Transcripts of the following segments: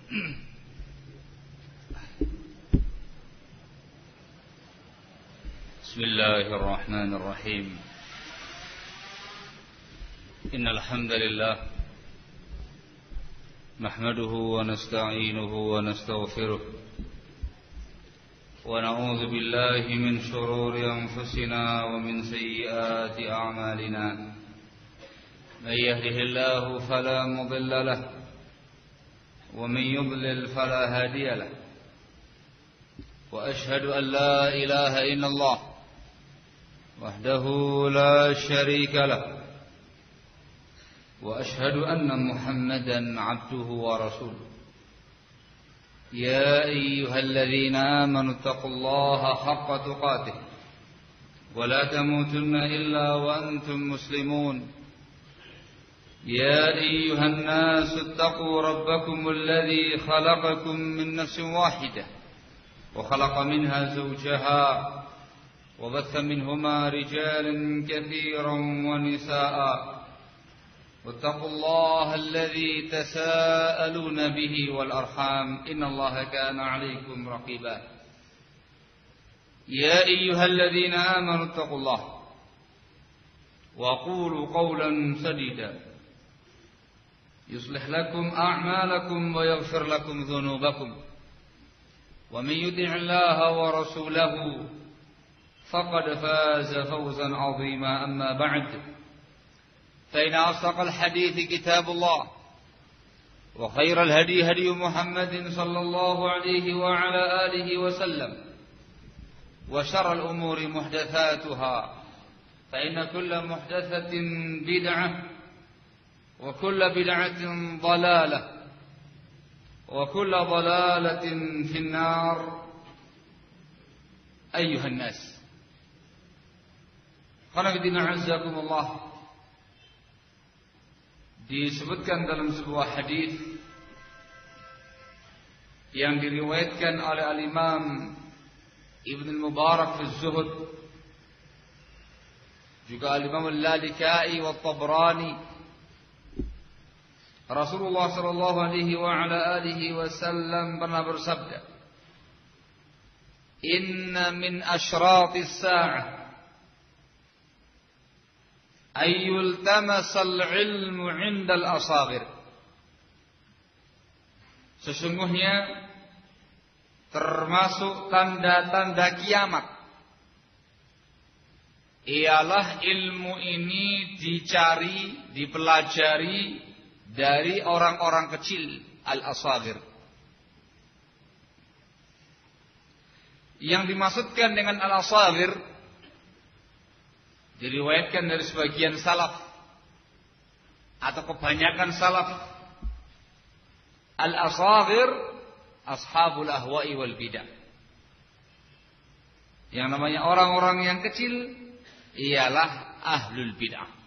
بسم الله الرحمن الرحيم إن الحمد لله نحمده ونستعينه ونستغفره ونعوذ بالله من شرور أنفسنا ومن سيئات أعمالنا من يهده الله فلا مضل له ومن يضلل فلا هادي له وأشهد أن لا إله إلا الله وحده لا شريك له وأشهد أن محمدا عبده ورسوله يا أيها الذين آمنوا اتقوا الله حق تقاته ولا تموتن إلا وأنتم مسلمون يا أيها الناس اتقوا ربكم الذي خلقكم من نفس واحدة وخلق منها زوجها وبث منهما رجالا كثيرا ونساء واتقوا الله الذي تساءلون به والأرحام إن الله كان عليكم رقيبا يا أيها الذين آمنوا اتقوا الله وقولوا قولا سديدا يصلح لكم أعمالكم ويغفر لكم ذنوبكم ومن يطع الله ورسوله فقد فاز فوزا عظيما أما بعد فإن أصدق الحديث كتاب الله وخير الهدي هدي محمد صلى الله عليه وعلى آله وسلم وشر الأمور محدثاتها فإن كل محدثة بدعة وكل بدعة ضلالة وكل ضلالة في النار أيها الناس Qanabidina azzakumullah. Disebutkan dalam sebuah hadis yang diriwayatkan oleh al-Imam Ibn al-Mubarak fi az-Zuhd, juga al-Imam al-Lalikai wa Tabrani, Rasulullah sallallahu alaihi wa ala alihi wasallam pernah bersabda, "Inna min asyratis sa'ah ayyul tamasal ilmu indal asagir." Sesungguhnya termasuk tanda-tanda kiamat ialah ilmu ini dicari, dipelajari dari orang-orang kecil, al-asagir. Yang dimaksudkan dengan al-asagir diriwayatkan dari sebagian salaf atau kebanyakan salaf, al-asagir ashabul ahwa'i wal bidah. Yang namanya orang-orang yang kecil ialah ahlul bid'ah,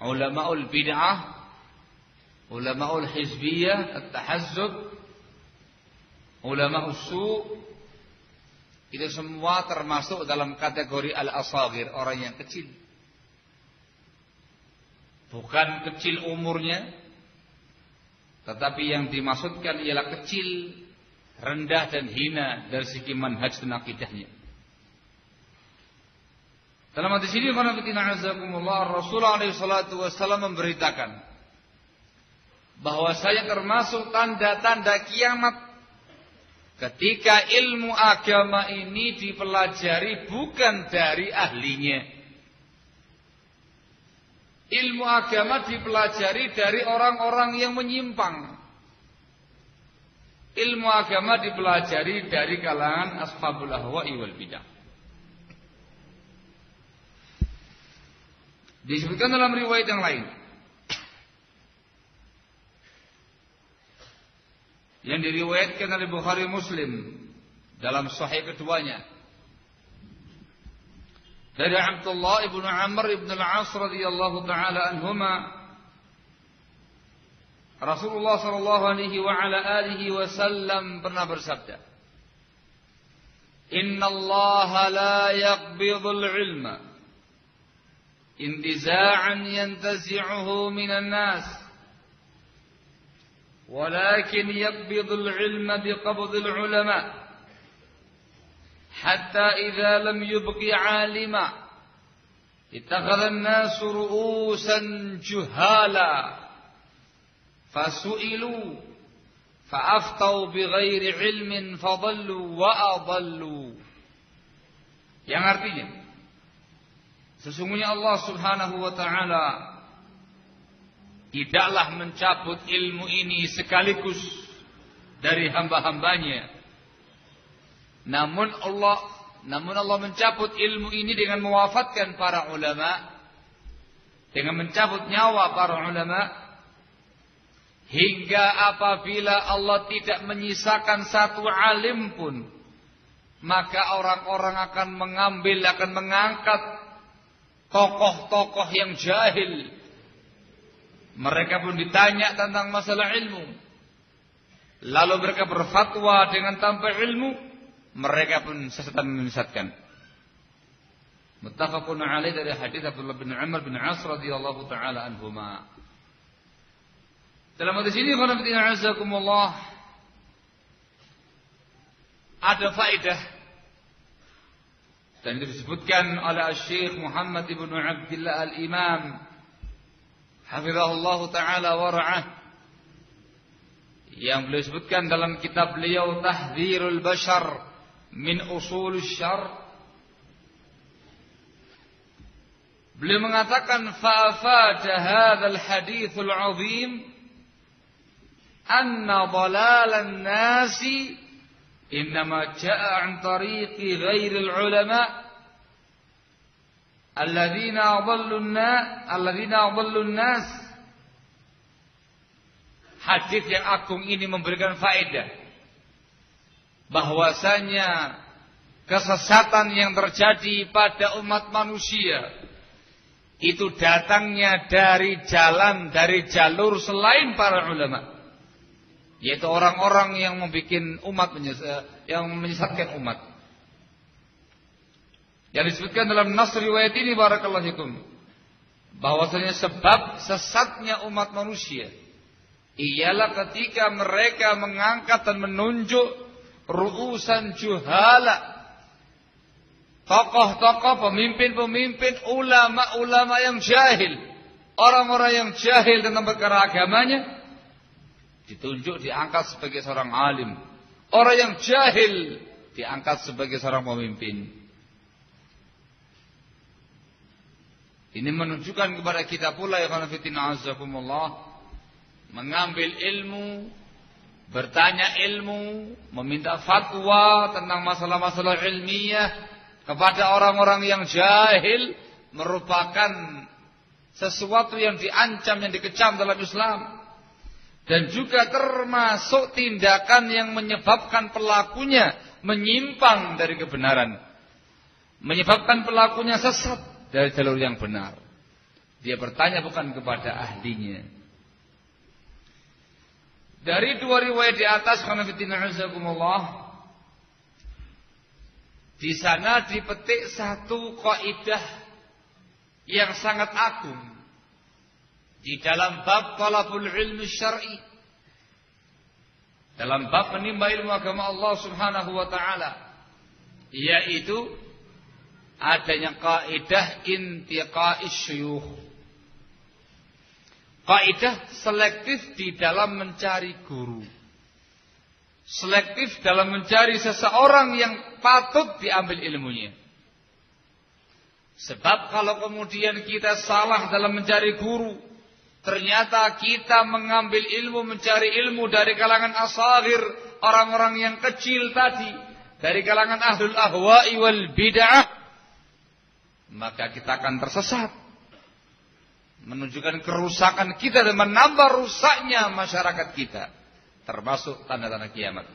ulamaul bid'ah, ulamaul hizbiyah, at-tahazzub, ulamaus su'. Itu semua termasuk dalam kategori al-asagir, orang yang kecil. Bukan kecil umurnya, tetapi yang dimaksudkan ialah kecil, rendah dan hina dari segi manhaj dan akidahnya. Dalam hadis ini, Rasulullah SAW memberitakan bahwa saya termasuk tanda-tanda kiamat ketika ilmu agama ini dipelajari bukan dari ahlinya. Ilmu agama dipelajari dari orang-orang yang menyimpang. Ilmu agama dipelajari dari kalangan ashabul ahwa'i wal bidah. Disebutkan dalam riwayat yang lain yang diriwayatkan oleh Bukhari Muslim dalam sahih keduanya dari Abdullah ibnu Amr ibnu al-As radhiyallahu taala anhuma, Rasulullah sallallahu alaihi wa ala alihi wasallam pernah bersabda, "Inna Allah la yaqbidul ilma intiza'an yantazi'uhu minan nas walakin yaqbidul ilma biqabdil ulama hatta idza lam yubqi 'alima ittakhadha an-nasu ru'usan juhala fasu'ilu fa'aftau bighairi ilmin fadallu wa adallu. Yang artinya, sesungguhnya Allah Subhanahu wa ta'ala tidaklah mencabut ilmu ini sekaligus dari hamba-hambanya. Namun Allah mencabut ilmu ini dengan mewafatkan para ulama, dengan mencabut nyawa para ulama, hingga apabila Allah tidak menyisakan satu alim pun, maka orang-orang akan mengangkat tokoh-tokoh yang jahil. Mereka pun ditanya tentang masalah ilmu, lalu mereka berfatwa dengan tanpa ilmu, mereka pun sesat dan menyesatkan. Muttafaqun alaih dari hadis Abdullah bin Umar bin As radhiyallahu taala anhuma. Dalam hadis ini qanafidina azakumullah ada faedah, dan itu disebutkan oleh Syekh Muhammad ibn Abdullah al-Imam hafizahullah taala wa ra'ah, yang beliau sebutkan dalam kitab beliau Tahdhirul Bashar min Usul Syarr. Beliau mengatakan fa'afada hadzal haditsul 'azim anna dhalalan nasi innama jaa'a 'an tariqi ghairil ulama alladzina adallu an-nas. Hadis yang agung ini memberikan faedah bahwasanya kesesatan yang terjadi pada umat manusia itu datangnya dari jalur selain para ulama, yaitu orang-orang yang membuat umat yang menyesatkan umat. Yang disebutkan dalam nas riwayat ini barakallahu fikum, bahwasanya sebab sesatnya umat manusia ialah ketika mereka mengangkat dan menunjuk ru'usan juhala, tokoh-tokoh, pemimpin-pemimpin, ulama-ulama yang jahil, orang-orang yang jahil tentang perkara agamanya, ditunjuk, diangkat sebagai seorang alim. Orang yang jahil diangkat sebagai seorang pemimpin. Ini menunjukkan kepada kita pula ya khanafitina azakumullah, mengambil ilmu, bertanya ilmu, meminta fatwa tentang masalah-masalah ilmiah kepada orang-orang yang jahil merupakan sesuatu yang diancam, yang dikecam dalam Islam, dan juga termasuk tindakan yang menyebabkan pelakunya menyimpang dari kebenaran, menyebabkan pelakunya sesat dari jalur yang benar. Dia bertanya bukan kepada ahlinya. Dari dua riwayat di atas, khanafitina azakumullah, di sana dipetik satu kaidah yang sangat agung di dalam bab talabul ilmi syar'i, dalam bab menimba ilmu agama Allah Subhanahu wa taala, yaitu adanya kaidah intiqa'is syuyukh, kaidah selektif di dalam mencari guru, selektif dalam mencari seseorang yang patut diambil ilmunya. Sebab kalau kemudian kita salah dalam mencari guru, ternyata kita mengambil ilmu, mencari ilmu dari kalangan asagir, orang-orang yang kecil tadi, dari kalangan ahlul ahwa'i wal bid'ah, maka kita akan tersesat, menunjukkan kerusakan kita dan menambah rusaknya masyarakat kita, termasuk tanda-tanda kiamat.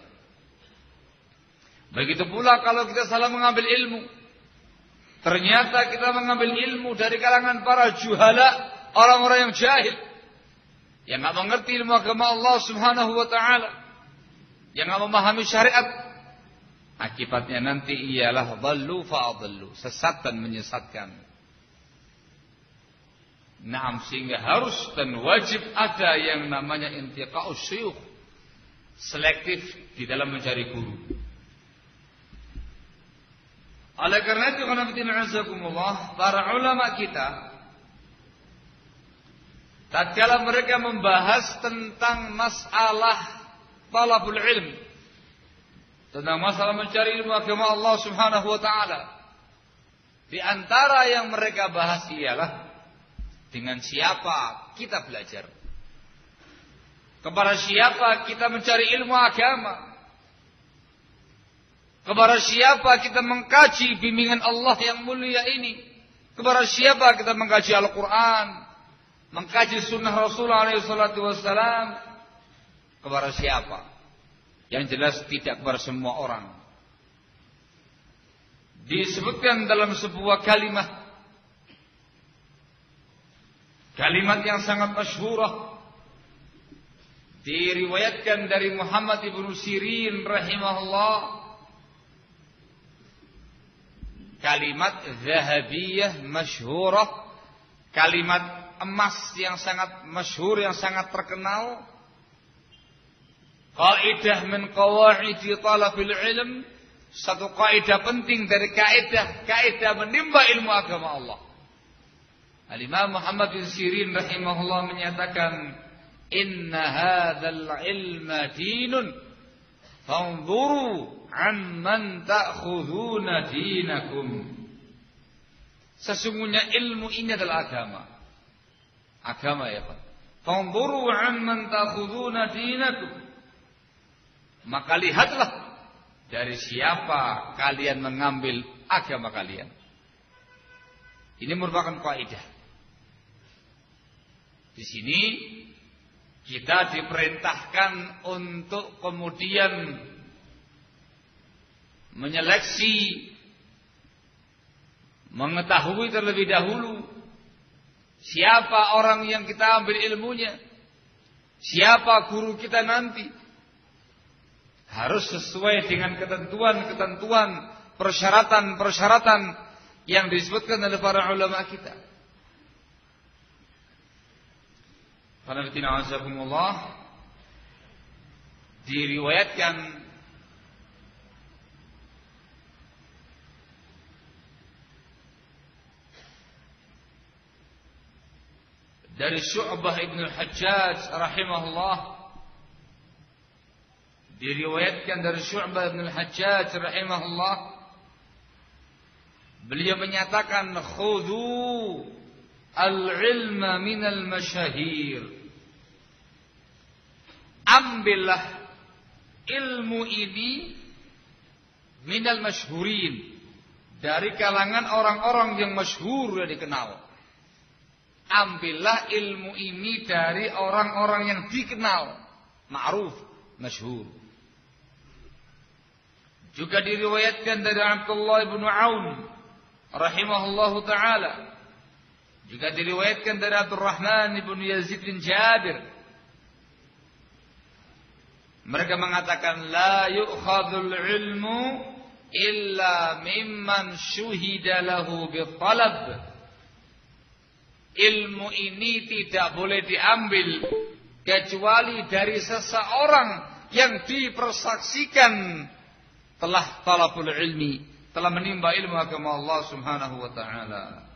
Begitu pula kalau kita salah mengambil ilmu, ternyata kita mengambil ilmu dari kalangan para juhala, orang-orang yang jahil, yang tidak mengerti ilmu agama Allah Subhanahu wa taala, yang tidak memahami syariat. Akibatnya nanti ialah dhallu fa'adhallu, sesat dan menyesatkan. Naam, sehingga harus dan wajib ada yang namanya intiqa'us syuyukh, selektif di dalam mencari guru. Oleh karena itu, para ulama kita tatkala mereka membahas tentang masalah talabul ilm, tentang masalah mencari ilmu agama Allah Subhanahu wa taala, di antara yang mereka bahas ialah dengan siapa kita belajar, kepada siapa kita mencari ilmu agama, kepada siapa kita mengkaji bimbingan Allah yang mulia ini, kepada siapa kita mengkaji Al-Quran, mengkaji sunnah Rasulullah SAW, kepada siapa? Yang jelas tidak kepada semua orang. Disebutkan dalam sebuah kalimat yang sangat masyhurah, diriwayatkan dari Muhammad ibn Sirin rahimahullah, kalimat zahabiyah masyhurah, kalimat emas yang sangat masyhur, yang sangat terkenal. Kaidah min qawaidi talabil ilm, satu kaidah penting dari kaidah menimba ilmu agama Allah. Al-Imam Muhammad bin Sirin rahimahullah menyatakan, inna hadzal ilma dinun fanzuru amman ta'khuduna dinakum. Sesungguhnya ilmu ini adalah agama. Agama ya Pak. Fanzuru amman ta'khuduna dinakum. Maka lihatlah dari siapa kalian mengambil agama kalian. Ini merupakan kaidah. Di sini kita diperintahkan untuk kemudian menyeleksi, mengetahui terlebih dahulu siapa orang yang kita ambil ilmunya, siapa guru kita nanti. Harus sesuai dengan ketentuan-ketentuan, persyaratan-persyaratan yang disebutkan oleh para ulama kita. Qanatina azakumullah, diriwayatkan dari Syu'bah ibn al-Hajjaj rahimahullah, diriwayatkan dari Syu'bah ibn al-Hajjaj rahimahullah, beliau menyatakan, khudhu al-ilma minal masyahir, ambillah ilmu ini minal masyhurin, dari kalangan orang-orang yang masyhur, yang dikenal. Ambillah ilmu ini dari orang-orang yang dikenal, ma'ruf, masyhur. Juga diriwayatkan dari Abdullah bin Aun rahimahullahu taala, juga diriwayatkan dari Abdurrahman bin Yazid bin Jabir. Mereka mengatakan, la yu'khadhul ilmu illa mimman syuhida lahu bitalab. Ilmu ini tidak boleh diambil kecuali dari seseorang yang dipersaksikan telah talabul ilmi, telah menimba ilmu agama Allah Subhanahu wa taala.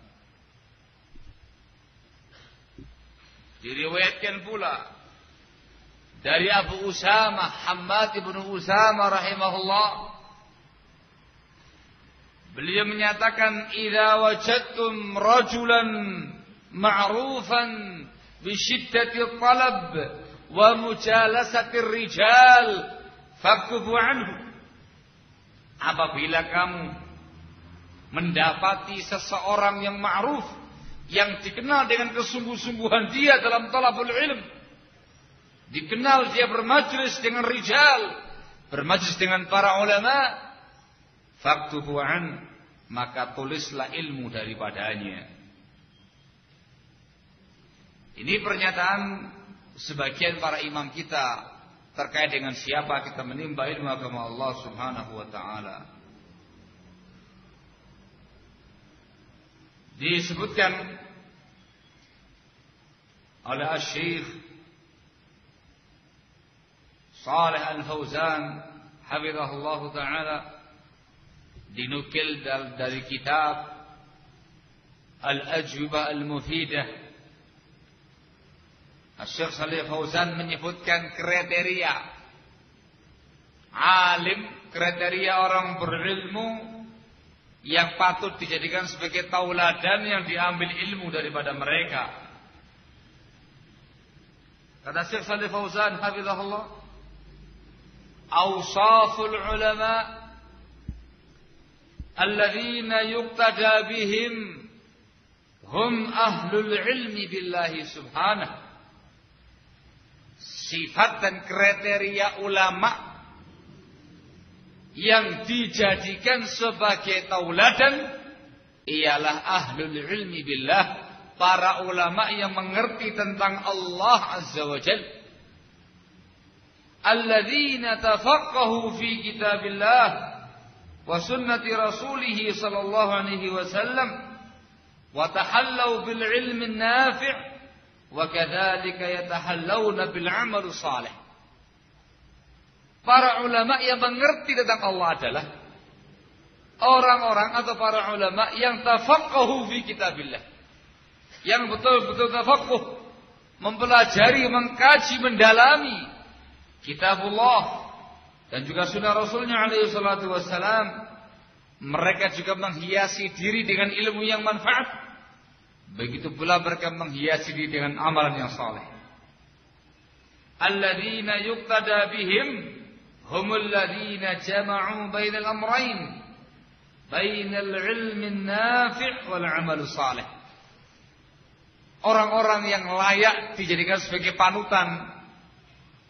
Diriwayatkan pula dari Abu Usama, Hammad ibn Usama rahimahullah, beliau menyatakan, idza wajadtum rajulan ma'rufan bi shiddati talab wa mujalasati rijal faktubu anhu. Apabila kamu mendapati seseorang yang ma'ruf, yang dikenal dengan kesungguh-sungguhan dia dalam talabul ilm, dikenal dia bermajlis dengan rijal, bermajlis dengan para ulama, faktubu an, maka tulislah ilmu daripadanya. Ini pernyataan sebagian para imam kita terkait dengan siapa kita menimba ilmu agama Allah Subhanahu wa taala. Disebutkan oleh Syekh Shalih Al-Fauzan hafizahullah taala, dinukil dari kitab Al-Ajwibah Al-Mufidah. Syekh Shalih Fauzan menyebutkan kriteria alim, kriteria orang berilmu yang patut dijadikan sebagai tauladan yang diambil ilmu daripada mereka. Kata Syekh Shalih Fauzan hafizahullah, awsaful ulama alladzina yuqtada bihim hum ahlul ilmi billahi subhanahu. Sifat dan kriteria ulama yang dijadikan sebagai tauladan ialah ahlul ilmi billah, para ulama yang mengerti tentang Allah Azza wa Jalla, alladzina tafaqqahu fi kitabillah wa sunnati rasulih sallallahu alaihi wasallam wa tahallau bil ilmi nafi' wa kadzalika yatahallawna bil amal salih. Para ulama yang mengerti tentang Allah adalah orang-orang atau para ulama yang tafaqqahu fi kitabillah, yang betul-betul tafaqquh, mempelajari, mengkaji, mendalami kitabullah dan juga sunnah Rasulnya alaihi salatu wassalam. Mereka juga menghiasi diri dengan ilmu yang manfaat. Begitu pula mereka menghiasi diri dengan amalan yang saleh. Alladzina yuqtada bihim humul ladzina jama'u bainal amrayn, bainal ilmi nafi' wal amal saleh. Orang-orang yang layak dijadikan sebagai panutan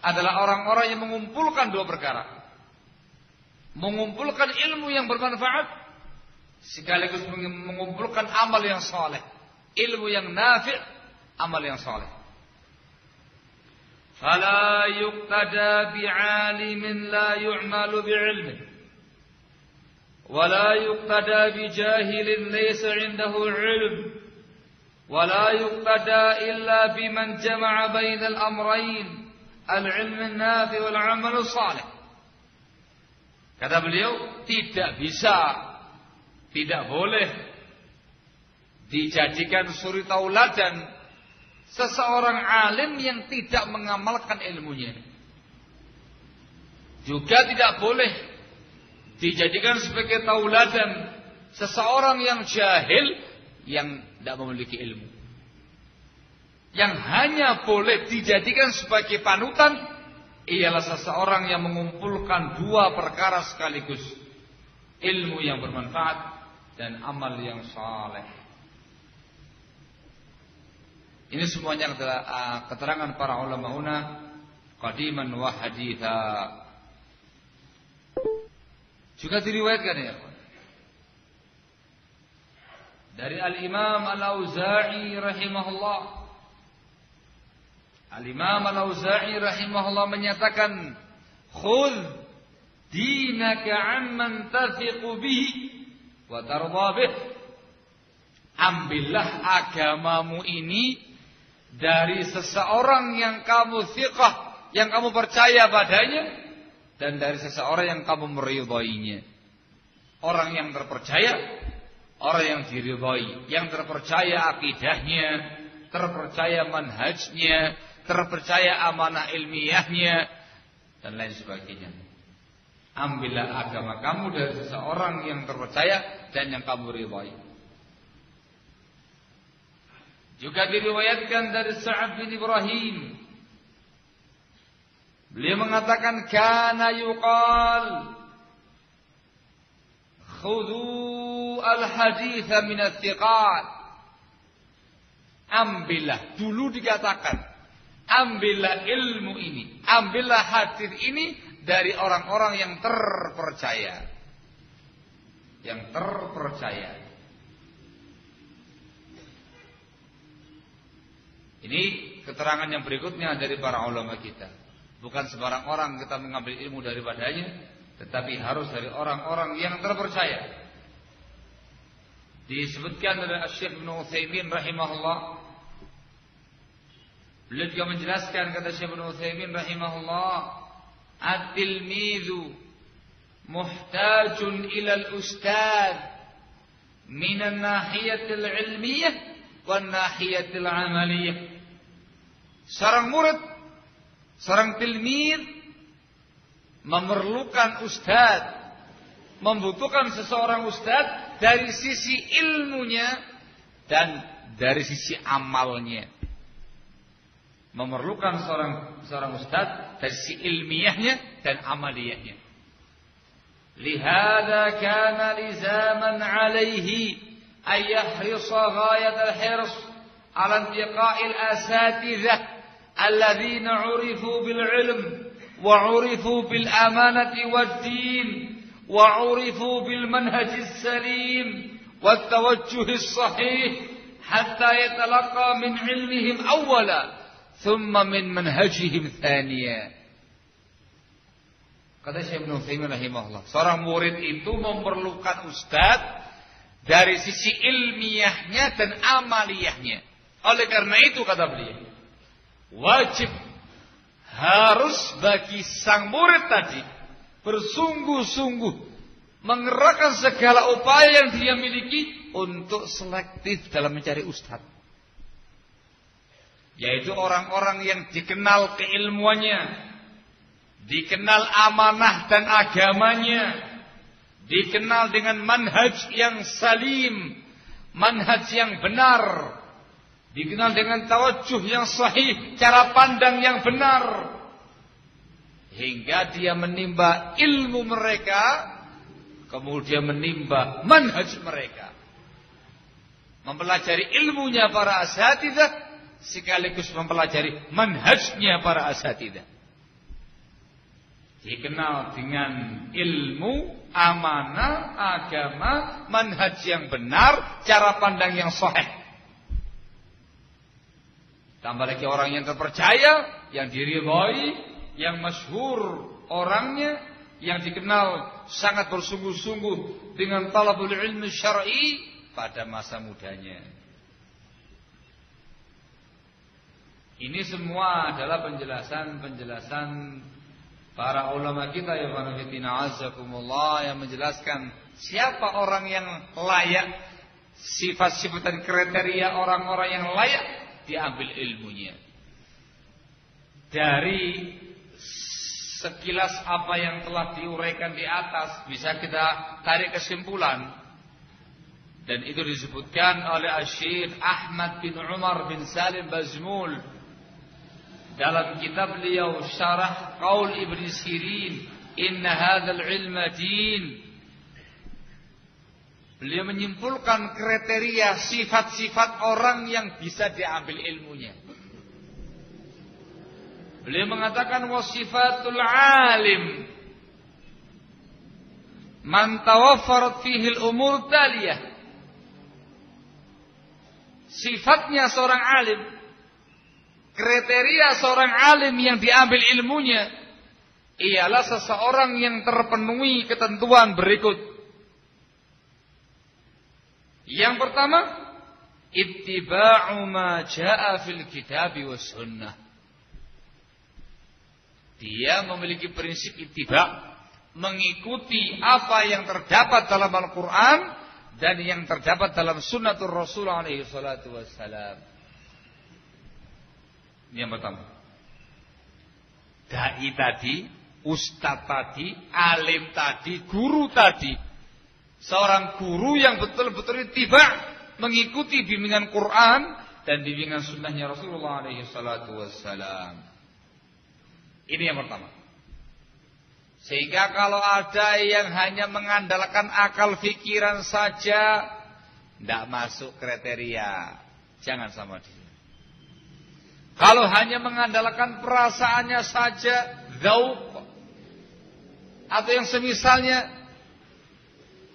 adalah orang-orang yang mengumpulkan dua perkara. Mengumpulkan ilmu yang bermanfaat sekaligus mengumpulkan amal yang saleh. Ilmu yang nafi', amal yang saleh. Fala yuqtada bi'alimin la yu'malu bi'ilmihi wa la yuqtada bijahilin laysa 'indahu 'ilm wa la yuqtada illa biman jama'a bainal amrayn al-'ilm an-nafi' wal 'amal salih. Kata beliau, tidak bisa, tidak boleh dijadikan suri tauladan seseorang alim yang tidak mengamalkan ilmunya. Juga tidak boleh dijadikan sebagai tauladan seseorang yang jahil yang tidak memiliki ilmu. Yang hanya boleh dijadikan sebagai panutan ialah seseorang yang mengumpulkan dua perkara sekaligus, ilmu yang bermanfaat dan amal yang saleh. Ini semuanya adalah keterangan para ulama qadiman wa haditha. Juga diriwayatkan ya dari Al-Imam Al-Auza'i rahimahullah. Al-Imam Al-Auza'i rahimahullah menyatakan, khudh dinaka amman tathiqu bihi wa tarda bih. Ambillah agamamu ini dari seseorang yang kamu thiqah, yang kamu percaya padanya, dan dari seseorang yang kamu meridainya. Orang yang terpercaya, orang yang diridai, yang terpercaya akidahnya, terpercaya manhajnya, terpercaya amanah ilmiahnya, dan lain sebagainya. Ambillah agama kamu dari seseorang yang terpercaya dan yang kamu ridai. Juga diriwayatkan dari Sa'ad bin Ibrahim. Beliau mengatakan, kana yuqal khudhu al-haditha min at-thiqat. Ambillah, dulu dikatakan, ambillah ilmu ini, ambillah hadis ini dari orang-orang yang terpercaya. Yang terpercaya. Ini keterangan yang berikutnya dari para ulama kita. Bukan sembarang orang kita mengambil ilmu daripadanya, tetapi harus dari orang-orang yang terpercaya. Disebutkan oleh Syekh Ibnu Utsaimin rahimahullah Beliau juga menjelaskan, kata Syekh Ibnu Utsaimin rahimahullah, at-tilmidhu muhtajun ila al-ustad min an-nahiyati al-ilmiyah wan nahiyati al-amaliyah. Seorang murid, seorang tilmid memerlukan ustad, membutuhkan seseorang ustad dari sisi ilmunya dan dari sisi amalnya. Memerlukan seorang ustaz dari sisi ilmiahnya dan amaliyahnya. Lihada kana lizaman alaihi ay yahrisa ghayat al-hirs ala intiqa'il asatidhah alladhina 'urifu bil 'ilm wa 'urifu bil amanati wad din wa 'urifu bil manhaj as-salim wat tawajjuh as-sahih hatta yatalaqa min 'ilmihim awwala thumma min manhajihim thaniya. Kata Syekh Ibnu Utsaimin rahimahullah, seorang murid itu memerlukan ustaz dari sisi ilmiahnya dan amaliyahnya. Oleh karena itu, kata beliau, wajib harus bagi sang murid tadi bersungguh-sungguh mengerahkan segala upaya yang dia miliki untuk selektif dalam mencari ustaz. Yaitu orang-orang yang dikenal keilmuannya, dikenal amanah dan agamanya, dikenal dengan manhaj yang salim, manhaj yang benar, dikenal dengan tawajuh yang sahih, cara pandang yang benar, hingga dia menimba ilmu mereka, kemudian menimba manhaj mereka, mempelajari ilmunya para asatidzah sekaligus mempelajari manhajnya para asatidzah. Dikenal dengan ilmu, amanah, agama, manhaj yang benar, cara pandang yang sahih. Tambah lagi orang yang terpercaya, yang diridhai, yang masyhur orangnya, yang dikenal sangat bersungguh-sungguh dengan talabul ilmi syar'i pada masa mudanya. Ini semua adalah penjelasan para ulama kita ya khonafidina azakumullah yang menjelaskan siapa orang yang layak, sifat-sifat dan kriteria orang-orang yang layak diambil ilmunya. Dari sekilas apa yang telah diuraikan di atas bisa kita tarik kesimpulan, dan itu disebutkan oleh Syekh Ahmad bin Umar bin Salim Bazmul dalam kitab beliau Syarah Qaul Ibn Sirin, Inna hadzal ilma din. Beliau menyimpulkan kriteria sifat-sifat orang yang bisa diambil ilmunya. Beliau mengatakan wasifatul alim man tawaffarat fihi al-umur taliyah. Sifatnya seorang alim, kriteria seorang alim yang diambil ilmunya ialah seseorang yang terpenuhi ketentuan berikut. Yang pertama, ittiba'u ma jaa'a fil kitab was sunnah. Dia memiliki prinsip ittiba', mengikuti apa yang terdapat dalam Al-Quran dan yang terdapat dalam sunnatul Rasul alaihi salatu wassalam. Ini yang pertama. Dai tadi, ustaz tadi, alim tadi, guru tadi. Seorang guru yang betul-betul ittiba', mengikuti bimbingan Quran dan bimbingan sunnahnya Rasulullah alaihi salatu wassalam. Ini yang pertama. Sehingga kalau ada yang hanya mengandalkan akal fikiran saja, tidak masuk kriteria, jangan sama dia. Kalau hanya mengandalkan perasaannya saja, dzauq atau yang semisalnya,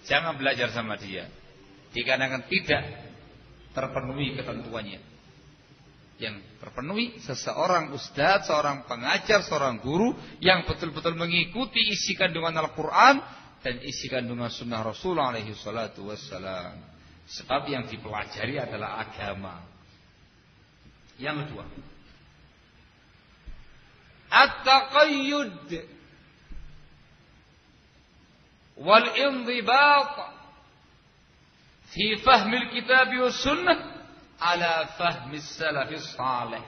jangan belajar sama dia. Dikarenakan tidak terpenuhi ketentuannya. Yang terpenuhi seseorang ustadz, seorang pengajar, seorang guru yang betul-betul mengikuti isi kandungan Al-Quran dan isi kandungan sunnah Rasulullah alaihi salatu wassalam. Sebab yang dipelajari adalah agama. Yang kedua, at-taqayyud wal inzibat fi fahmil kitab was sunnah ala fahmis salafis salih.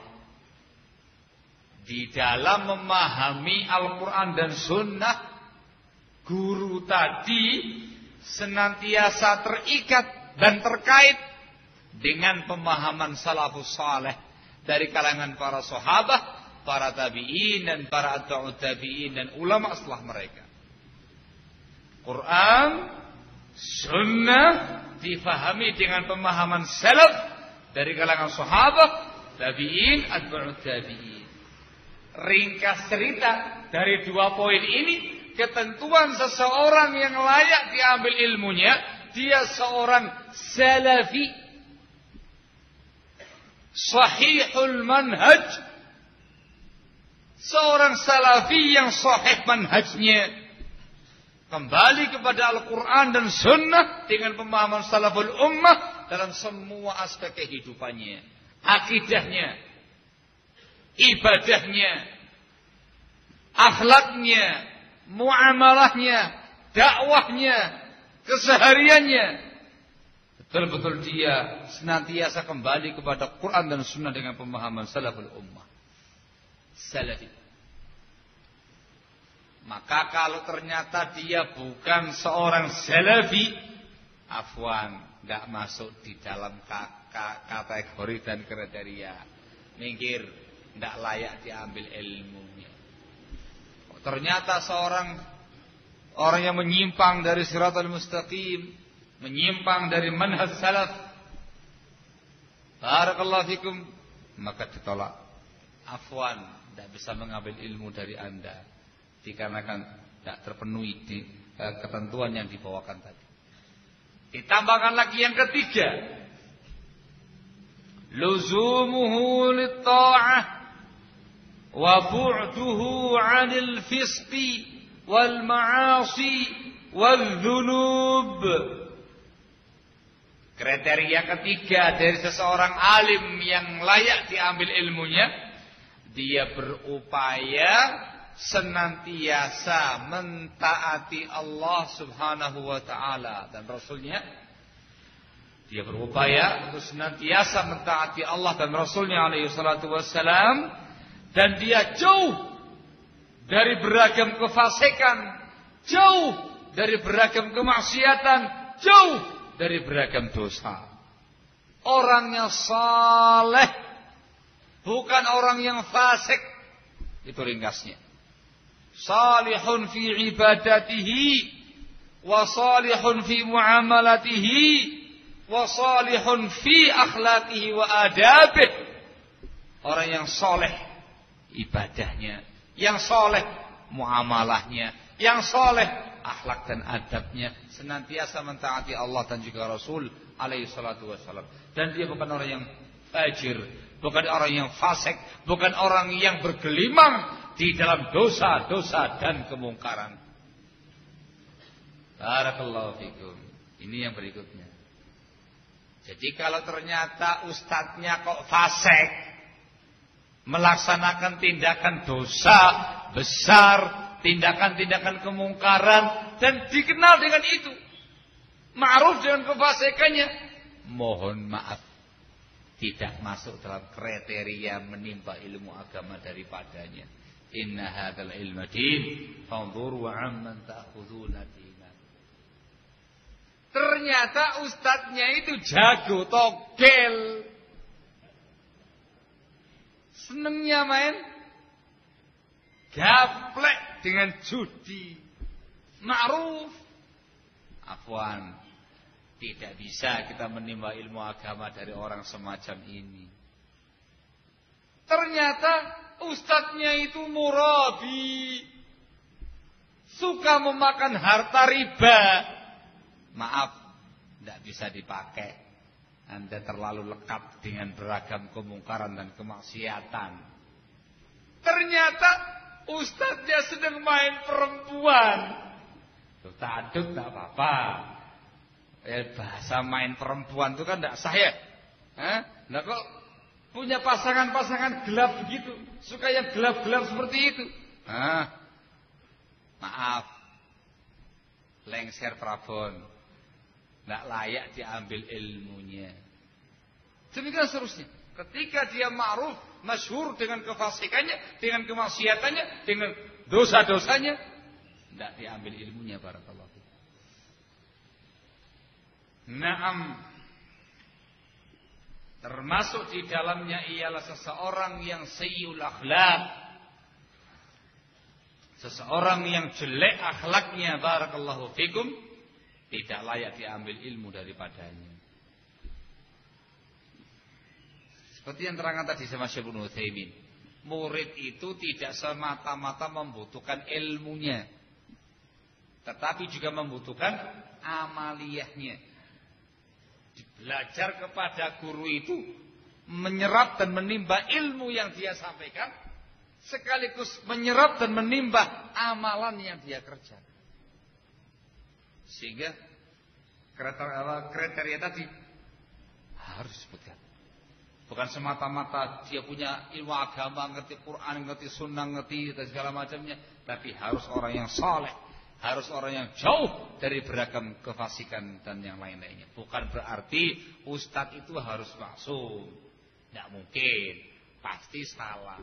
Di dalam memahami Al-Quran dan Sunnah, guru tadi senantiasa terikat dan terkait dengan pemahaman salafus saleh dari kalangan para sahabat, para tabi'in dan para atba'ut tabi'in dan ulama setelah mereka. Quran, Sunnah difahami dengan pemahaman salaf dari kalangan sahabat, tabi'in, atba'ut tabi'in. Ringkas cerita dari dua poin ini, ketentuan seseorang yang layak diambil ilmunya, dia seorang salafi sahihul manhaj, seorang salafi yang sahih manhajnya, kembali kepada Al-Quran dan Sunnah dengan pemahaman salaful ummah dalam semua aspek kehidupannya, akidahnya, ibadahnya, akhlaknya, muamalahnya, dakwahnya, kesehariannya. Betul-betul dia senantiasa kembali kepada Quran dan Sunnah dengan pemahaman salaful ummah. Salafi. Maka kalau ternyata dia bukan seorang salafi, afwan, tidak masuk di dalam kategori dan kriteria. Minggir. Tidak layak diambil ilmunya. Ternyata seorang orang yang menyimpang dari siratal mustaqim, menyimpang dari manhaj salaf, barakallahu fikum, maka ditolak. Afwan, tidak bisa mengambil ilmu dari Anda dikarenakan tidak terpenuhi di ketentuan yang dibawakan tadi. Ditambahkan lagi yang ketiga, luzumuhu lit-ta'ah wa bu'duhu 'anil fisqi wal ma'asi wal dzunub. Kriteria ketiga dari seseorang alim yang layak diambil ilmunya, dia berupaya senantiasa mentaati Allah Subhanahu wa taala dan Rasulnya. Dia berupaya untuk senantiasa mentaati Allah dan Rasulnya alaihi salatu wassalam. Dan dia jauh dari beragam kefasikan, jauh dari beragam kemaksiatan, jauh dari beragam dosa. Orangnya saleh, bukan orang yang fasik. Itu ringkasnya. Salihun fi ibadatihi, wa salihun fi muamalatihi, wa salihun fi akhlaqihi wa adabih. Orang yang soleh ibadahnya, yang soleh muamalahnya, yang soleh akhlak dan adabnya, senantiasa mentaati Allah dan juga Rasul alaihi salatu wassalam. Dan dia bukan orang yang fajir, bukan orang yang fasik, bukan orang yang bergelimang di dalam dosa-dosa dan kemungkaran. Barakallahu fikum. Ini yang berikutnya. Jadi kalau ternyata ustadznya kok fasik, melaksanakan tindakan dosa besar, tindakan-tindakan kemungkaran, dan dikenal dengan itu, ma'ruf dengan kefasikannya, mohon maaf, tidak masuk dalam kriteria menimba ilmu agama daripadanya. Inna hadzal ilma din, fanzuru amman ta'khuduna dinan. Ternyata ustadznya itu jago togel, senengnya main gaplek dengan judi, ma'ruf. Afwan, tidak bisa kita menimba ilmu agama dari orang semacam ini. Ternyata ustadznya itu murabi, suka memakan harta riba. Maaf, tidak bisa dipakai. Anda terlalu lekat dengan beragam kemungkaran dan kemaksiatan. Ternyata ustadznya sedang main perempuan. Taduk tak apa-apa. Bahasa main perempuan itu kan tidak sah ya. Nah kok punya pasangan-pasangan gelap begitu, suka yang gelap-gelap seperti itu. Maaf, lengser Prabon, nggak layak diambil ilmunya. Demikian seterusnya. Ketika dia ma'ruf, masyhur dengan kefasikannya, dengan kemaksiatannya, dengan dosa-dosanya, tidak diambil ilmunya. Barakallahu fiik. Naam. Termasuk di dalamnya ialah seseorang yang sayyi'ul akhlak, seseorang yang jelek akhlaknya, barakallahu fikum, tidak layak diambil ilmu daripadanya. Seperti yang terangkan tadi sama Syekh Ibnu Utsaimin, murid itu tidak semata-mata membutuhkan ilmunya, tetapi juga membutuhkan amaliyahnya. Belajar kepada guru itu menyerap dan menimba ilmu yang dia sampaikan, sekaligus menyerap dan menimba amalan yang dia kerjakan. Sehingga kriteria tadi harus disebutkan. Bukan semata-mata dia punya ilmu agama, ngerti Quran, ngerti sunnah, ngerti dan segala macamnya, tapi harus orang yang saleh, harus orang yang jauh dari beragam kefasikan dan yang lain-lainnya. Bukan berarti ustadz itu harus maksum. Tidak mungkin, pasti salah.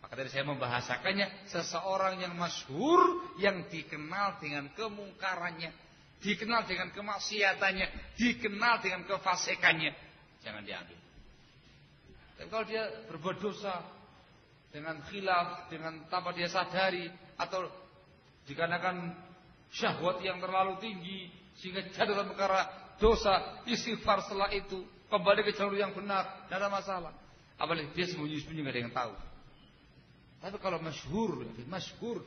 Maka tadi saya membahasakannya, seseorang yang masyhur, yang dikenal dengan kemungkarannya, dikenal dengan kemaksiatannya, dikenal dengan kefasikannya, jangan diambil. Dan kalau dia berbuat dosa dengan khilaf, dengan tanpa dia sadari, atau dikarenakan syahwat yang terlalu tinggi sehingga jatuh dalam perkara dosa, istighfar setelah itu, kembali ke jalur yang benar, tidak ada masalah. Apalagi dia sembunyi-sembunyi tidak ada yang tahu. Tapi kalau masyhur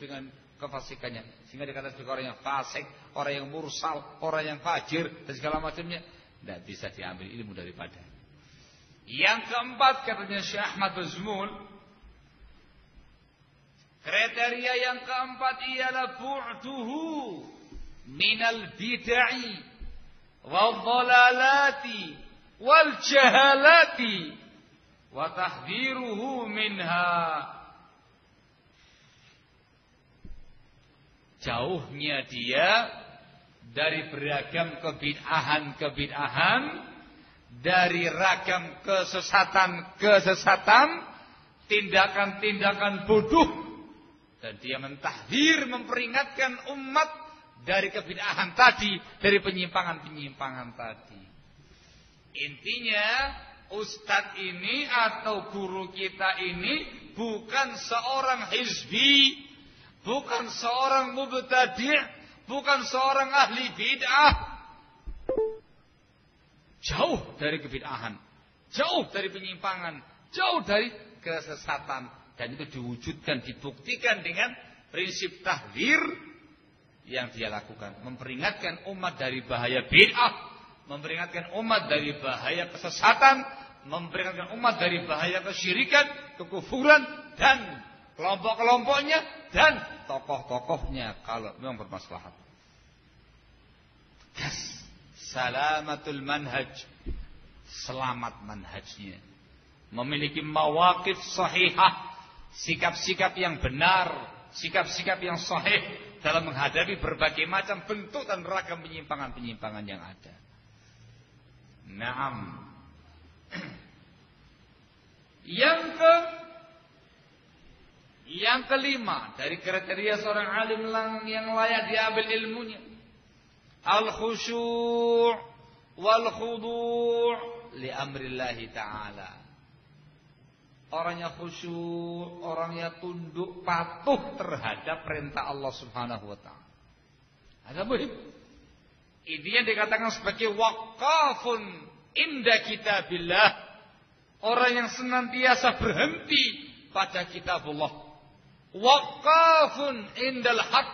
dengan kefasikannya, sehingga dikatakan sebagai orang yang fasik, orang yang mursal, orang yang fajir dan segala macamnya, tidak bisa diambil ilmu daripada. Yang keempat, katanya Syekh Ahmad Bazmul, kriteria yang keempat ialah bu'duhu minal bid'i wal dhalalati wal jahalati wa tahdhiruhu minha. Jauhnya dia dari beragam kebid'ahan, dari ragam kesesatan, tindakan-tindakan bodoh, dan dia mentahdir, memperingatkan umat dari kebid'ahan tadi, dari penyimpangan-penyimpangan tadi. Intinya, ustadz ini atau guru kita ini bukan seorang hizbi, bukan seorang mubtadi', bukan seorang ahli bid'ah. Jauh dari kebid'ahan, jauh dari penyimpangan, jauh dari kesesatan. Dan itu diwujudkan, dibuktikan dengan prinsip tahdzir yang dia lakukan. Memperingatkan umat dari bahaya bid'ah, memperingatkan umat dari bahaya kesesatan, memperingatkan umat dari bahaya kesyirikan, kekufuran, dan kelompok-kelompoknya, dan tokoh-tokohnya kalau memang bermaslahat. Salamatul manhaj, selamat manhajnya, memiliki mawaqif sahihah, sikap-sikap yang benar, sikap-sikap yang sahih dalam menghadapi berbagai macam bentuk dan ragam penyimpangan-penyimpangan yang ada. Naam. Yang kelima dari kriteria seorang alim yang layak diambil ilmunya, al-khusyu' wal khudu' li amrillahi ta'ala. Orangnya khusyuk, orangnya tunduk, patuh terhadap perintah Allah Subhanahu wa taala. Ada muhim. Ini yang dikatakan sebagai waqafun inda kitabillah. Orang yang senantiasa berhenti pada kitabullah. Waqafun indal haq,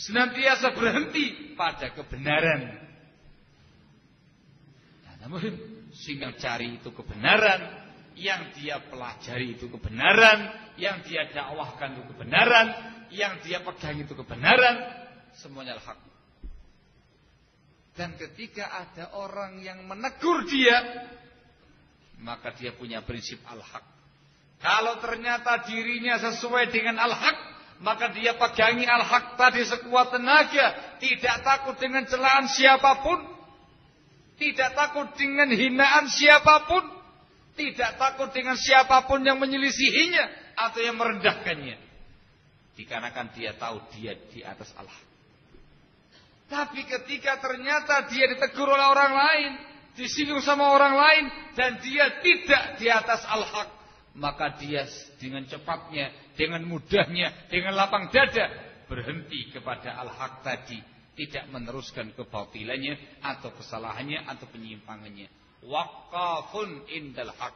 senantiasa berhenti pada kebenaran. Ada muhim. Sehingga cari itu kebenaran, yang dia pelajari itu kebenaran, yang dia dakwahkan itu kebenaran, yang dia pegang itu kebenaran, semuanya al-haq. Dan ketika ada orang yang menegur dia, maka dia punya prinsip al-haq. Kalau ternyata dirinya sesuai dengan al-haq, maka dia pegangi al-haq tadi sekuat tenaga, tidak takut dengan celaan siapapun, tidak takut dengan hinaan siapapun, tidak takut dengan siapapun yang menyelisihinya atau yang merendahkannya. Dikarenakan dia tahu dia di atas al-haq. Tapi ketika ternyata dia ditegur oleh orang lain, disinggung sama orang lain, dan dia tidak di atas al-haq, maka dia dengan cepatnya, dengan mudahnya, dengan lapang dada berhenti kepada al-haq tadi, tidak meneruskan kebatilannya atau kesalahannya atau penyimpangannya. Waqafun indal haq.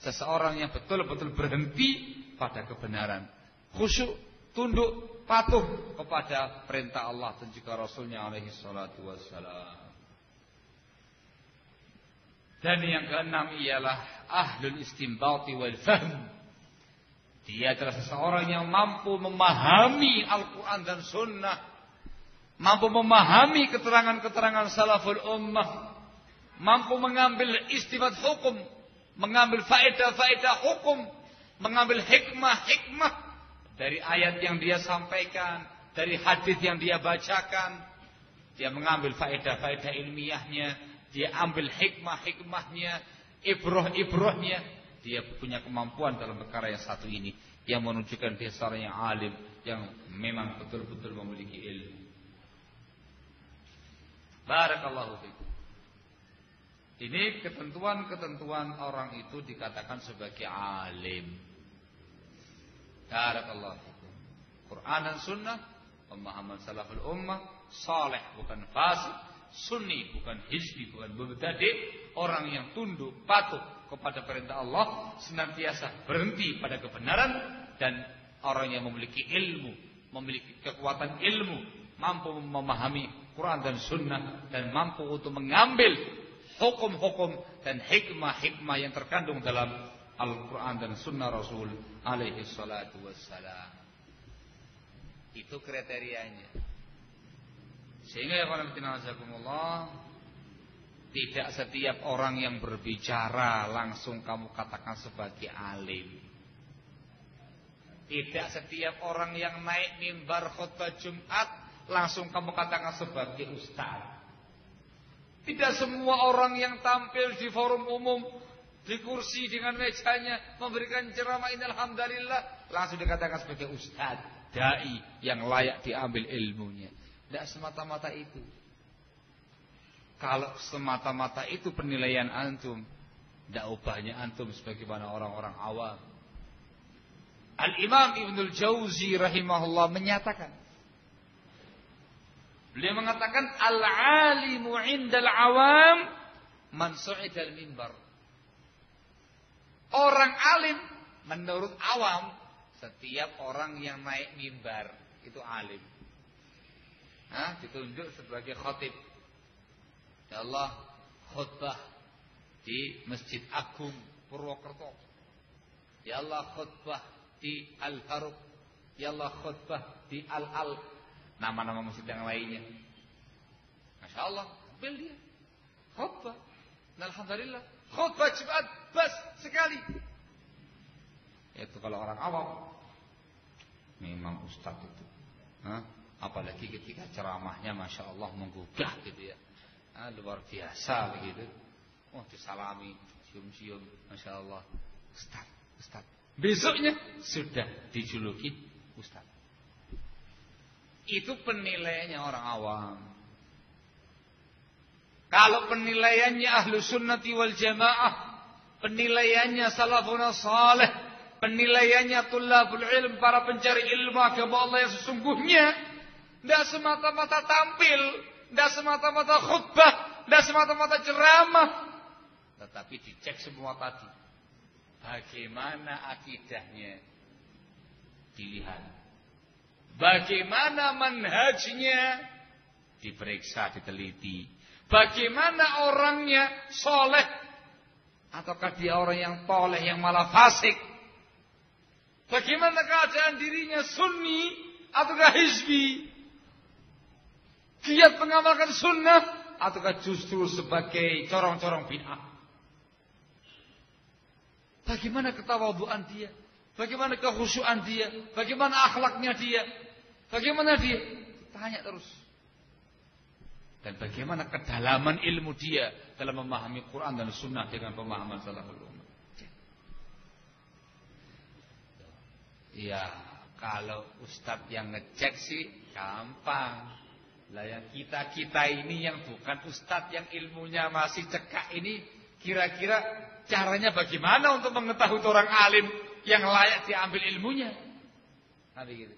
Seseorang yang betul-betul berhenti pada kebenaran, khusyuk, tunduk, patuh kepada perintah Allah dan juga Rasulnya alaihi salatu wassalam. Dan yang keenam ialah ahlul istinbati wal fahm. Dia adalah seseorang yang mampu memahami Al-Quran dan Sunnah, mampu memahami keterangan-keterangan salaful ummah, mampu mengambil istinbat hukum, mengambil faedah-faedah hukum, mengambil hikmah-hikmah dari ayat yang dia sampaikan, dari hadis yang dia bacakan. Dia mengambil faedah-faedah ilmiahnya, dia ambil hikmah-hikmahnya, ibrah-ibrahnya. Dia punya kemampuan dalam perkara yang satu ini, yang menunjukkan dia seorang yang alim, yang memang betul-betul memiliki ilmu. Barakallahu fikum. Ini ketentuan-ketentuan orang itu dikatakan sebagai alim. Barakallahu fikum. Quran dan Sunnah, pemahaman salaful ummah, saleh bukan fasik, sunni bukan hizbi, bukan mubtadi, orang yang tunduk patuh kepada perintah Allah, senantiasa berhenti pada kebenaran, dan orang yang memiliki ilmu, memiliki kekuatan ilmu, mampu memahami Quran dan Sunnah, dan mampu untuk mengambil hukum-hukum dan hikmah-hikmah yang terkandung dalam Al-Quran dan Sunnah Rasul alaihi salatu wassalam. Itu kriterianya. Sehingga ya Allah, tidak setiap orang yang berbicara langsung kamu katakan sebagai alim. Tidak setiap orang yang naik mimbar khutbah Jumat langsung kamu katakan sebagai ustaz. Tidak semua orang yang tampil di forum umum, di kursi dengan mejanya, memberikan ceramah innalhamdulillah, langsung dikatakan sebagai ustaz, dai yang layak diambil ilmunya. Tidak semata-mata itu. Kalau semata-mata itu penilaian antum, tidak ubahnya antum sebagaimana orang-orang awam. Al-Imam Ibnul Jauzi rahimahullah menyatakan, beliau mengatakan al-alimu indal awam man su'idal mimbar. Orang alim menurut awam, setiap orang yang naik mimbar itu alim. Ditunjuk sebagai khatib. Ya Allah, khutbah di Masjid Agung Purwokerto. Ya Allah, khutbah di Al-Faruq. Ya Allah, khutbah di Al-Al. Nama-nama masjid yang lainnya. Masya Allah, ambil dia khutbah. Alhamdulillah, khutbah Jumat bas sekali. Itu kalau orang awam. Memang ustaz itu. Apalagi ketika ceramahnya Masya Allah menggugah gitu ya. Luar biasa begitu. Disalami, cium-cium, Masya Allah. Ustaz, ustaz. Besoknya sudah dijuluki ustaz. Itu penilaiannya orang awam. Kalau penilaiannya ahlu sunnati wal jamaah, penilaiannya salafun salih, penilaiannya tullabul ilm, para pencari ilmu agama Allah yang sesungguhnya, tidak semata-mata tampil, tidak semata-mata khutbah, tidak semata-mata ceramah, tetapi dicek semua tadi. Bagaimana akidahnya dilihat, bagaimana manhajnya diperiksa, diteliti, bagaimana orangnya soleh ataukah dia orang yang toleh yang malah fasik, bagaimana keadaan dirinya sunni ataukah hizbi, giat mengamalkan sunnah ataukah justru sebagai corong-corong bid'ah. Bagaimana ketawadhuan dia? Bagaimana kekhusyuan dia? Bagaimana akhlaknya dia? Bagaimana dia? Tanya terus. Dan bagaimana kedalaman ilmu dia dalam memahami Quran dan Sunnah dengan pemahaman salaful ummah. Ya, kalau ustadz yang ngecek sih gampang. Lah yang kita ini yang bukan ustadz yang ilmunya masih cekak ini, kira-kira caranya bagaimana untuk mengetahui orang alim yang layak diambil ilmunya? Nah begitu.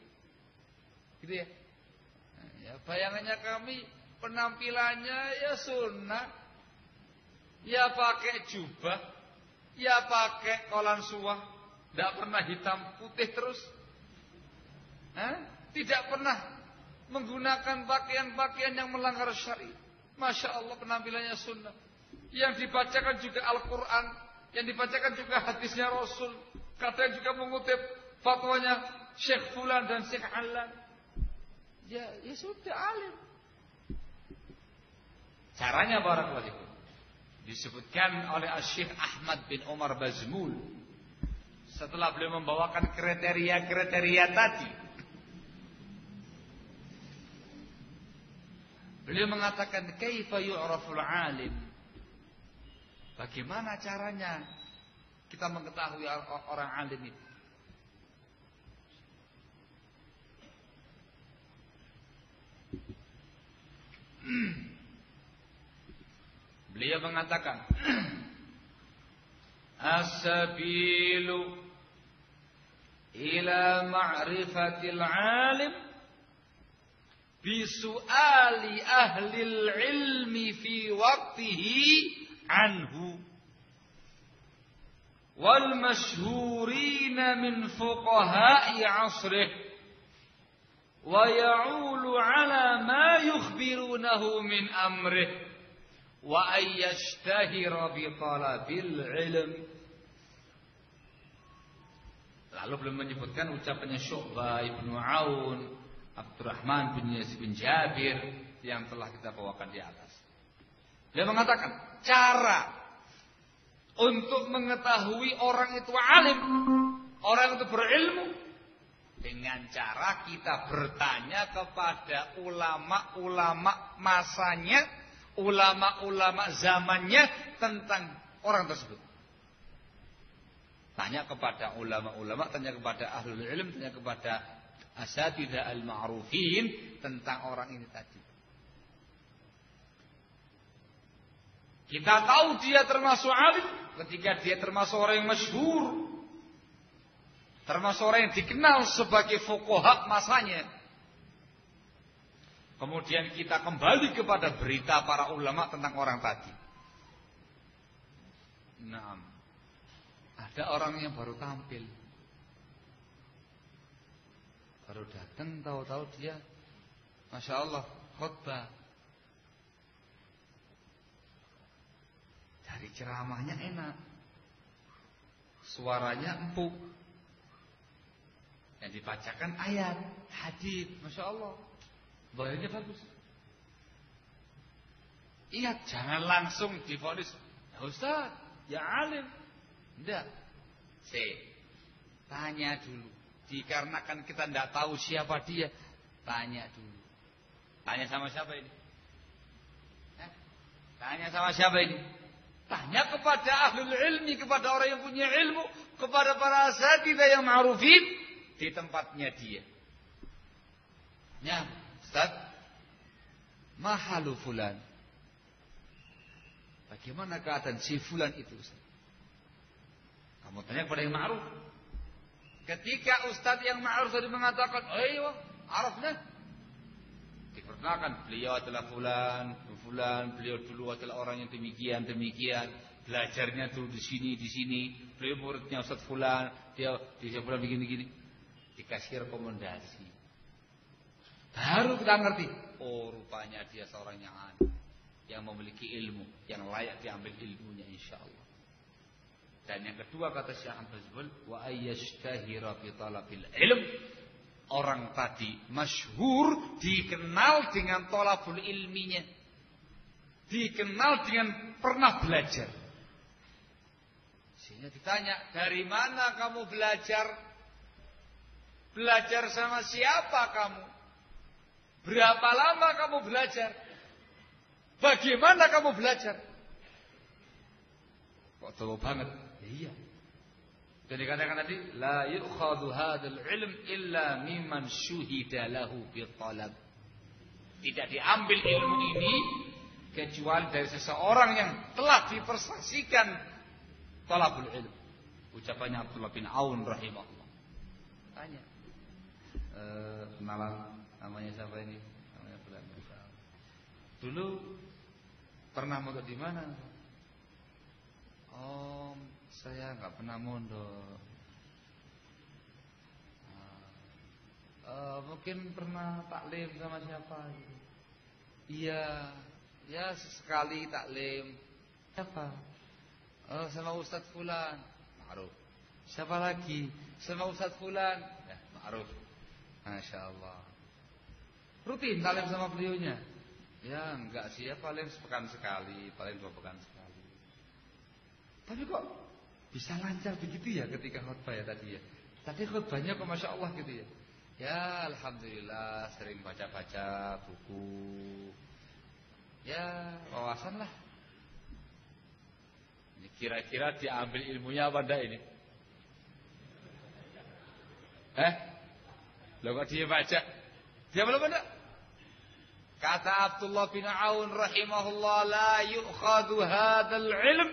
Gitu ya. Nah, ya bayangannya kami penampilannya ya sunnah. Ya pakai jubah, ya pakai kolan suah. Tidak pernah hitam putih terus. Tidak pernah menggunakan pakaian-pakaian yang melanggar syariat. Masya Allah penampilannya sunnah. Yang dibacakan juga Al-Quran. Yang dibacakan juga hadisnya Rasul. Kadang juga mengutip fatwanya Syekh Fulan dan Syekh Alan. Ya sudah alim. Caranya barakallahu disebutkan oleh Syekh Ahmad bin Umar Bazmul. Setelah beliau membawakan kriteria-kriteria tadi, beliau mengatakan kaifa yu'raful alim? Bagaimana caranya kita mengetahui orang alim itu? Beliau mengatakan as-sabilu ila ma'rifatil alim bisu'ali ahlil ilmi fi waqtihi anhu wal mashhurina min fuqaha'i asrih wa ya'ulu ala ma yukhbirunahu min amrih wa ayyashtahira bi talabil ilm. Lalu belum menyebutkan ucapannya Syu'bah Ibnu Aun, Abdurrahman bin Yazid bin Jabir yang telah kita bawakan di atas. Dia mengatakan cara untuk mengetahui orang itu alim, orang itu berilmu, dengan cara kita bertanya kepada ulama-ulama masanya, ulama-ulama zamannya tentang orang tersebut. Tanya kepada ulama-ulama, tanya kepada ahlul ilm, tanya kepada asatidzah al-ma'rufin tentang orang ini tadi. Kita tahu dia termasuk alim ketika dia termasuk orang yang masyhur, termasuk orang yang dikenal sebagai fuqaha masanya. Kemudian kita kembali kepada berita para ulama tentang orang tadi. Naam. Ada orang yang baru tampil, baru datang, tahu-tahu dia, masya Allah, khutbah. Dari ceramahnya enak, suaranya empuk, yang dibacakan ayat, hadis, masya Allah, bayarnya bagus. Ingat, jangan langsung divonis, ya Ustaz, ya alim. Tidak. Tanya dulu. Dikarenakan kita tidak tahu siapa dia, tanya dulu. Tanya sama siapa ini? Tanya sama siapa ini? Tanya kepada ahlul ilmi, kepada orang yang punya ilmu, kepada para asatidzah yang ma'rufin di tempatnya dia. Ya, Ustaz, mahalu fulan. Bagaimana keadaan si fulan itu, Ustaz? Kamu tanya kepada yang ma'ruf. Ketika ustadz yang ma'ruf tadi mengatakan, ayo, arafna. Diperkenalkan, beliau adalah fulan, beliau dulu adalah orang yang demikian. Belajarnya dulu di sini. Beliau muridnya Ustadz fulan, dia fulan begini. Dikasih rekomendasi. Baru kita ngerti, oh rupanya dia seorang yang alim, yang memiliki ilmu, yang layak diambil ilmunya insyaallah. Dan yang kedua kata Syekh Abdul wa ayyashtahira fi talabil ilm. Orang tadi masyhur, dikenal dengan talabul ilminya. Dikenal dengan pernah belajar. Sehingga ditanya, dari mana kamu belajar? Belajar sama siapa kamu? Berapa lama kamu belajar? Bagaimana kamu belajar? Kok tahu banget? Iya. Jadi dikatakan tadi, la yu'khadhu hadzal ilm illa mimman syuhida lahu bi talab. Tidak diambil ilmu ini kecuali dari seseorang yang telah dipersaksikan talabul ilm. Ucapannya Abdullah bin Aun rahimahullah. Tanya. Kenalan namanya siapa ini? Namanya bulan. Dulu pernah mondok di mana? Oh, saya enggak pernah mondok. Mungkin pernah taklim sama siapa? Iya, ya sesekali taklim. Siapa? Sama Ustadz Fulan. Ma'ruf. Siapa lagi? Sama Ustadz Fulan. Ya, ma'ruf. Masya Allah. Rutin taklim sama beliaunya? Ya enggak sih, ya paling sepekan sekali, paling 2 pekan sekali. Tapi kok bisa lancar begitu ya ketika khutbah ya tadi ya? Tadi khutbahnya kok Masya Allah gitu ya? Ya alhamdulillah sering baca-baca buku. Ya wawasan lah. Ini kira-kira diambil ilmunya apa enggak ini? Loh kok dia baca? Dia belum ada. Kata Abdullah bin Aun rahimahullah, la yu'khadhu hadzal ilm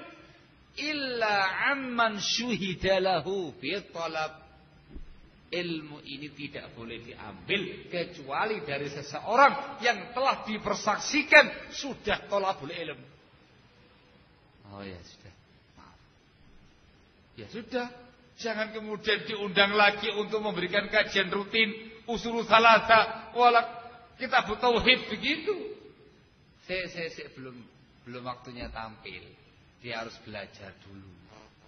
illa amman syuhida lahu fi talab. Ilmu ini tidak boleh diambil kecuali dari seseorang yang telah dipersaksikan sudah talabul ilm. Oh ya sudah. Maaf. Ya sudah. Jangan kemudian diundang lagi untuk memberikan kajian rutin usul salasa wala kitab tauhid begitu. Saya belum waktunya tampil. Dia harus belajar dulu.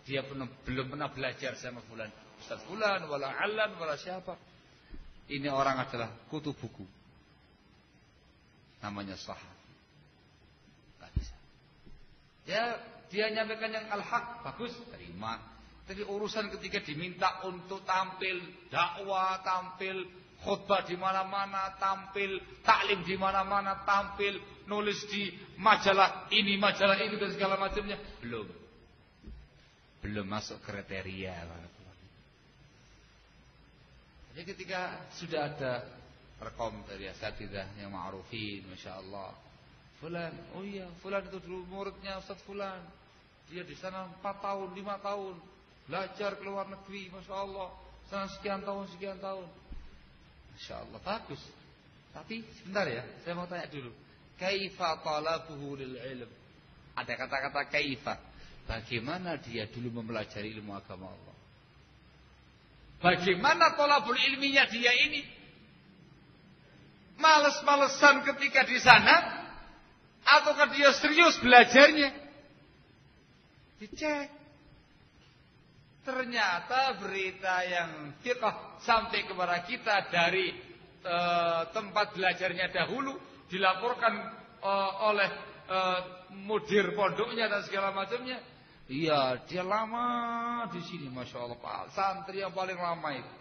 Dia belum pernah belajar sama fulan, Ustaz fulan, wala alan, wala siapa. Ini orang adalah kutu buku. Namanya sahabat. Gak bisa. Ya, dia nyampaikan yang al-haq, bagus, terima. Tapi urusan ketika diminta untuk tampil dakwah, tampil khutbah di mana-mana, tampil taklim di mana-mana, tampil nulis di majalah ini, majalah itu dan segala macamnya, belum masuk kriteria. Jadi ketika sudah ada rekom dari asatidzah yang ma'rufin, Masya Allah, fulan, oh iya, fulan itu dulu muridnya Ustaz fulan, dia di sana 4 tahun, 5 tahun belajar ke luar negeri, Masya Allah, sana sekian tahun. Masya Allah, bagus. Tapi sebentar ya, saya mau tanya dulu, kaifa talabuhu lil ilm? Ada kata-kata kaifa. Bagaimana dia dulu mempelajari ilmu agama Allah? Bagaimana talabul ilminya dia ini? Males-malesan ketika di sana, ataukah dia serius belajarnya? Dicek. Ternyata berita yang fiqh sampai kepada kita dari tempat belajarnya dahulu dilaporkan oleh mudir pondoknya dan segala macamnya. Iya, dia lama di sini, Masya Allah, Pak. Santri yang paling lama itu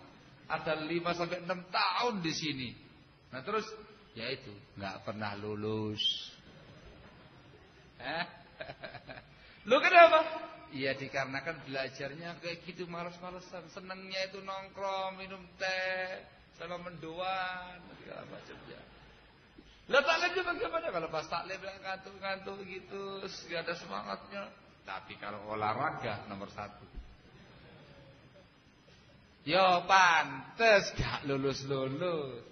ada 5 sampai 6 tahun di sini. Nah terus, ya itu nggak pernah lulus. Lu kenapa? Ya dikarenakan belajarnya kayak gitu, malas-malesan. Senangnya itu nongkrong, minum teh, sama mendoan, segala macamnya. Lah taklimnya bagaimana? Kalau pas taklim ngantuk-ngantuk gitu, gak ada semangatnya. Tapi kalau olahraga nomor 1. Yo pantes gak lulus-lulus.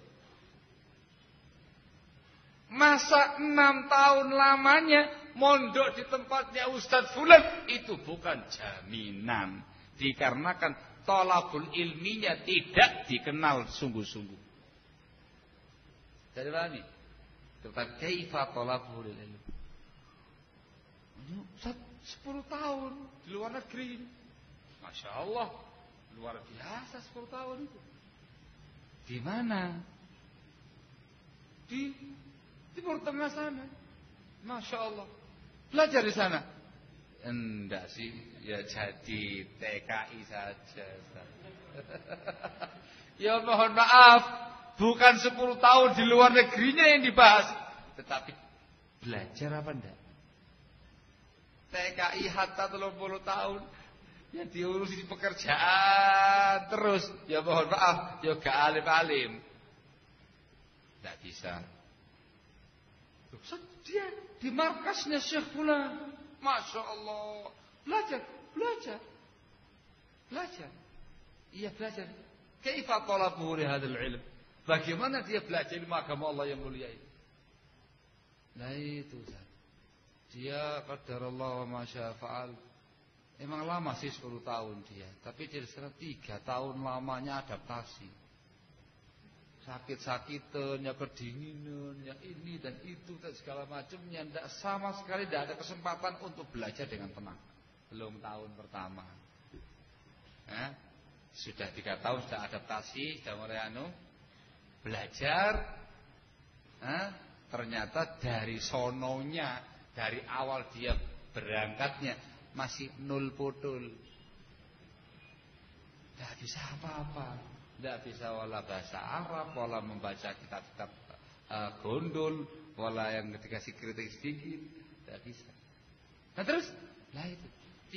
Masa 6 tahun lamanya mondok di tempatnya Ustadz Fulan, itu bukan jaminan. Dikarenakan thalabul ilminya tidak dikenal sungguh-sungguh. Jadi pahami? Tentang kaifa thalabul ilmi. 10 tahun di luar negeri. Masya Allah, luar biasa 10 tahun itu. Di mana? Di Timur Tengah sana. Masya Allah. Belajar di sana. Enggak sih, ya jadi TKI saja. Ya mohon maaf, bukan 10 tahun di luar negerinya yang dibahas, tetapi belajar apa enggak? TKI hatta 30 tahun, ya diurusi pekerjaan terus. Ya mohon maaf, ya gak alim-alim. Enggak bisa. Dia di markasnya Syekh Fulan, Masya Allah, belajar. Iya belajar. Kaifa talabuhu li hadzal ilm? Bagaimana dia belajar ilmu agama Allah yang mulia ini? Nah itu dia qadarullah wa ma syaa fa'al. Emang lama sih 10 tahun dia, tapi jadi sekarang 3 tahun lamanya adaptasi. Sakit-sakitan, ya kedinginan, ya ini dan itu dan segala macamnya, sama sekali tidak ada kesempatan untuk belajar dengan tenang. Belum tahun pertama, sudah 3 tahun sudah adaptasi, sudah mulai belajar. Ternyata dari sononya, dari awal dia berangkatnya masih nul putul, tidak bisa apa-apa. Tidak bisa wala bahasa Arab, wala membaca kitab-kitab gondol, wala yang dikasih kritik sedikit, tidak bisa. Nah terus, itu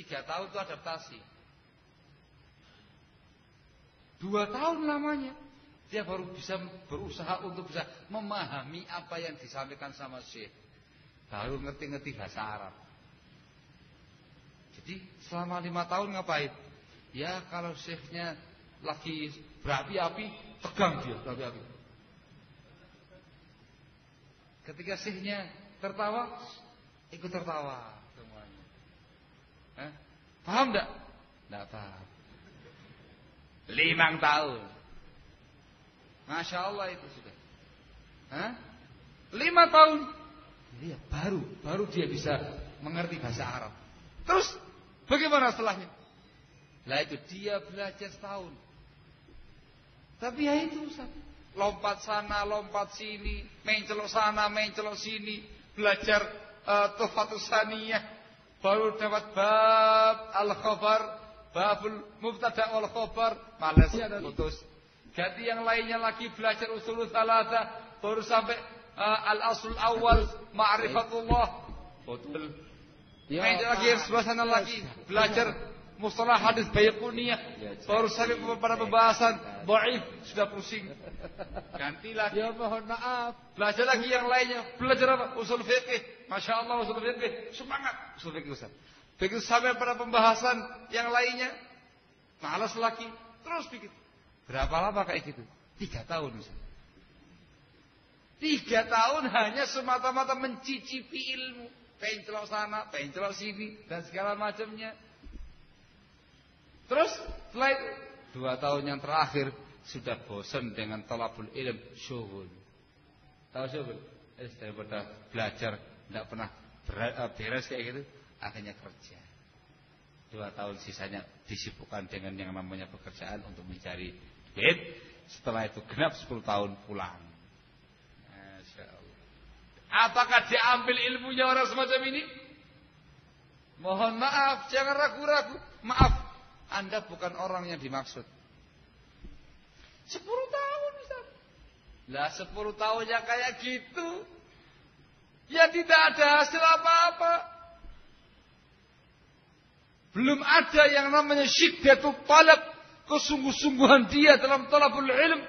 3 tahun itu adaptasi. 2 tahun lamanya dia baru bisa berusaha untuk bisa memahami apa yang disampaikan sama Syekh. Baru ngerti-ngerti bahasa Arab. Jadi selama 5 tahun ngapain? Ya kalau Syekhnya lagi berapi-api, tegang dia berapi-api. Ketika Syekhnya tertawa, ikut tertawa semuanya. Paham enggak? Enggak paham. 5 tahun. Masya Allah itu sudah. 5 tahun. Iya, baru dia bisa mengerti bahasa Arab. Terus bagaimana setelahnya? Lah itu dia belajar setahun. Tapi ya itu Ustaz, lompat sana, lompat sini, mencelok sana, mencelok sini, belajar Tuhfatus Saniyah, baru dapat bab al-khabar, babul mubtada wal khabar, Malaysia dan putus. Ganti yang lainnya lagi belajar usulul thalatha, baru sampai al-aslul awal, ma'rifatullah, betul. Main lagi sebelah sana lagi belajar mustalah hadis Baiquniyah, baru sampai pada pembahasan dhaif sudah pusing. Ganti lagi. Ya mohon maaf. Belajar lagi yang lainnya. Belajar apa? Usul fikih. Masya Allah usul fikih. Semangat usul fikih Ustaz. Begitu sampai pada pembahasan yang lainnya, malas lagi. Terus bikin. Berapa lama kayak gitu? 3 tahun Ustaz. 3 tahun hanya semata-mata mencicipi ilmu. Pencelok sana, pencelok sini dan segala macamnya. Terus setelah itu 2 tahun yang terakhir sudah bosan dengan talabul ilm, syughul. Tahu syughul? Daripada belajar tidak pernah beres kayak gitu, akhirnya kerja. 2 tahun sisanya disibukkan dengan yang namanya pekerjaan untuk mencari duit. Setelah itu genap 10 tahun pulang. Masya Allah. Apakah dia ambil ilmunya orang semacam ini? Mohon maaf, jangan ragu-ragu. Maaf, Anda bukan orang yang dimaksud. 10 tahun Ustaz. Lah 10 tahun yang kayak gitu, ya tidak ada hasil apa-apa. Belum ada yang namanya syiddatul talab, kesungguh-sungguhan dia dalam talabul ilm.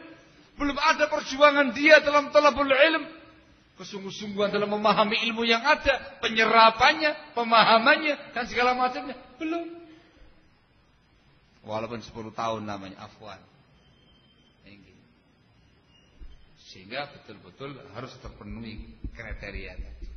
Belum ada perjuangan dia dalam talabul ilm, kesungguh-sungguhan dalam memahami ilmu yang ada, penyerapannya, pemahamannya dan segala macamnya. Belum. Walaupun 10 tahun namanya, afwan. Sehingga betul-betul harus terpenuhi kriteria tadi.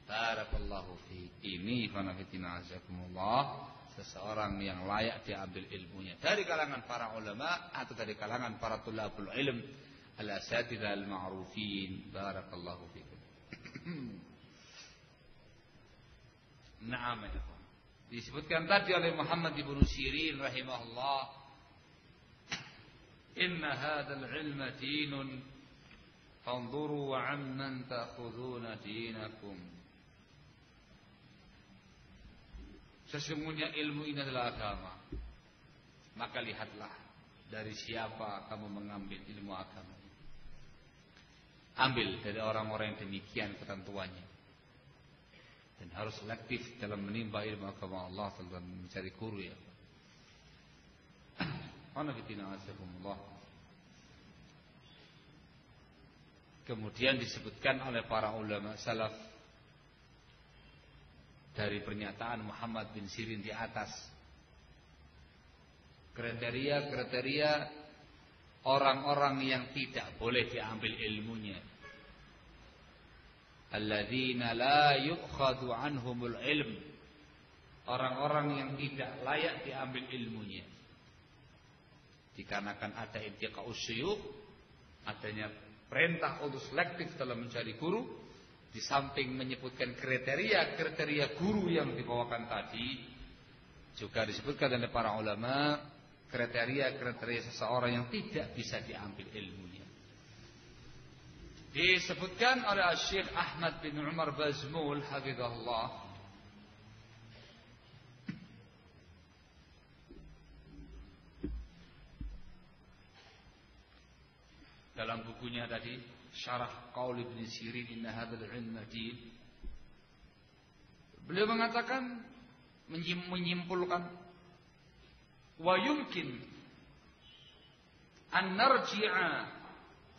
Barakallahu fi. Ini fanafitina azakumullah, seseorang yang layak diambil ilmunya dari kalangan para ulama atau dari kalangan para tulabul ilm, al-asatidzah al-ma'rufin. Barakallahu fikum. Naam ya. Disebutkan tadi oleh Muhammad ibn Sirin rahimahullah, inna hadzal ilma dinun fanzuru 'amman ta'khuduna dinakum. Sesungguhnya ilmu ini adalah agama. Maka lihatlah dari siapa kamu mengambil ilmu agama. Ambil dari orang-orang yang demikian ketentuannya. Dan harus selektif dalam menimba ilmu agama Allah dalam mencari guru ya. Kemudian disebutkan oleh para ulama salaf dari pernyataan Muhammad bin Sirin di atas, kriteria-kriteria orang-orang yang tidak boleh diambil ilmunya. Alladzina la yu'khadhu anhumul ilm. Orang-orang yang tidak layak diambil ilmunya. Dikarenakan ada intiqa'us syuyukh, adanya perintah untuk selektif dalam mencari guru, di samping menyebutkan kriteria-kriteria guru yang dibawakan tadi, juga disebutkan oleh para ulama kriteria-kriteria seseorang yang tidak bisa diambil ilmunya. Disebutkan oleh Syekh Ahmad bin Umar Bazmul hafizahullah, dalam bukunya tadi Syarah Qaul Ibn Sirin Inna Hadzal Ilma Din, beliau mengatakan, menyimpulkan, wa yumkin an narji'a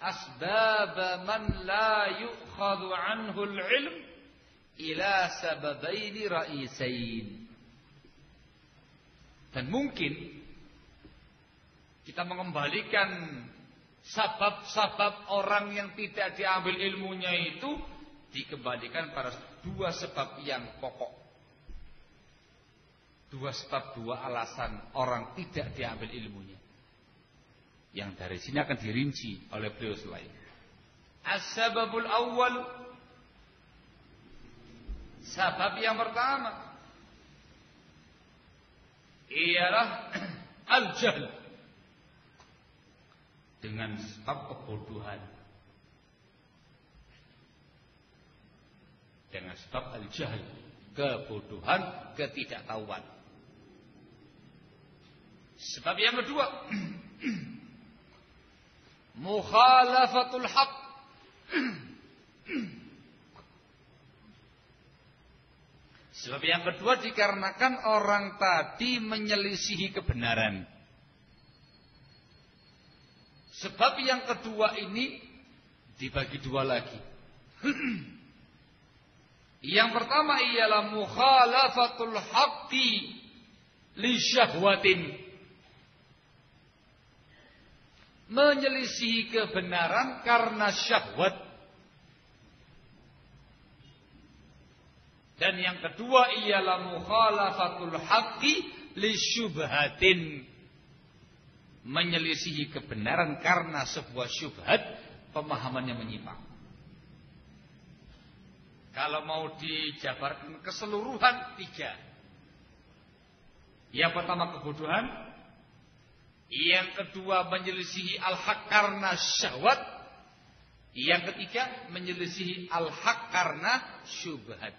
asbab man la yu'khadhu anhu al-ilm ila sababain ra'isain. Dan mungkin kita mengembalikan sabab-sabab orang yang tidak diambil ilmunya itu dikembalikan pada dua sebab yang pokok. Dua sebab, dua alasan orang tidak diambil ilmunya. Yang dari sini akan dirinci oleh beliau selain. As-sababul awal, sabab yang pertama ialah al-jahl, dengan sebab kebodohan. Dengan sebab al-jahl, kebodohan, ketidaktahuan. Sebab yang kedua, mukhalafatul haq, sebab yang kedua dikarenakan orang tadi menyelisihi kebenaran. Sebab yang kedua ini dibagi dua lagi. Yang pertama ialah mukhalafatul haqqi li syahwatin, menyelisihi kebenaran karena syahwat. Dan yang kedua ialah mukhalafatul haqqi li syubhatin, menyelisihi kebenaran karena sebuah syubhat, pemahaman yang menyimpang. Kalau mau dijabarkan keseluruhan, tiga. Yang pertama kebodohan, yang kedua menyelisihi al-haq karena syahwat, yang ketiga menyelisihi al-haq karena syubhat.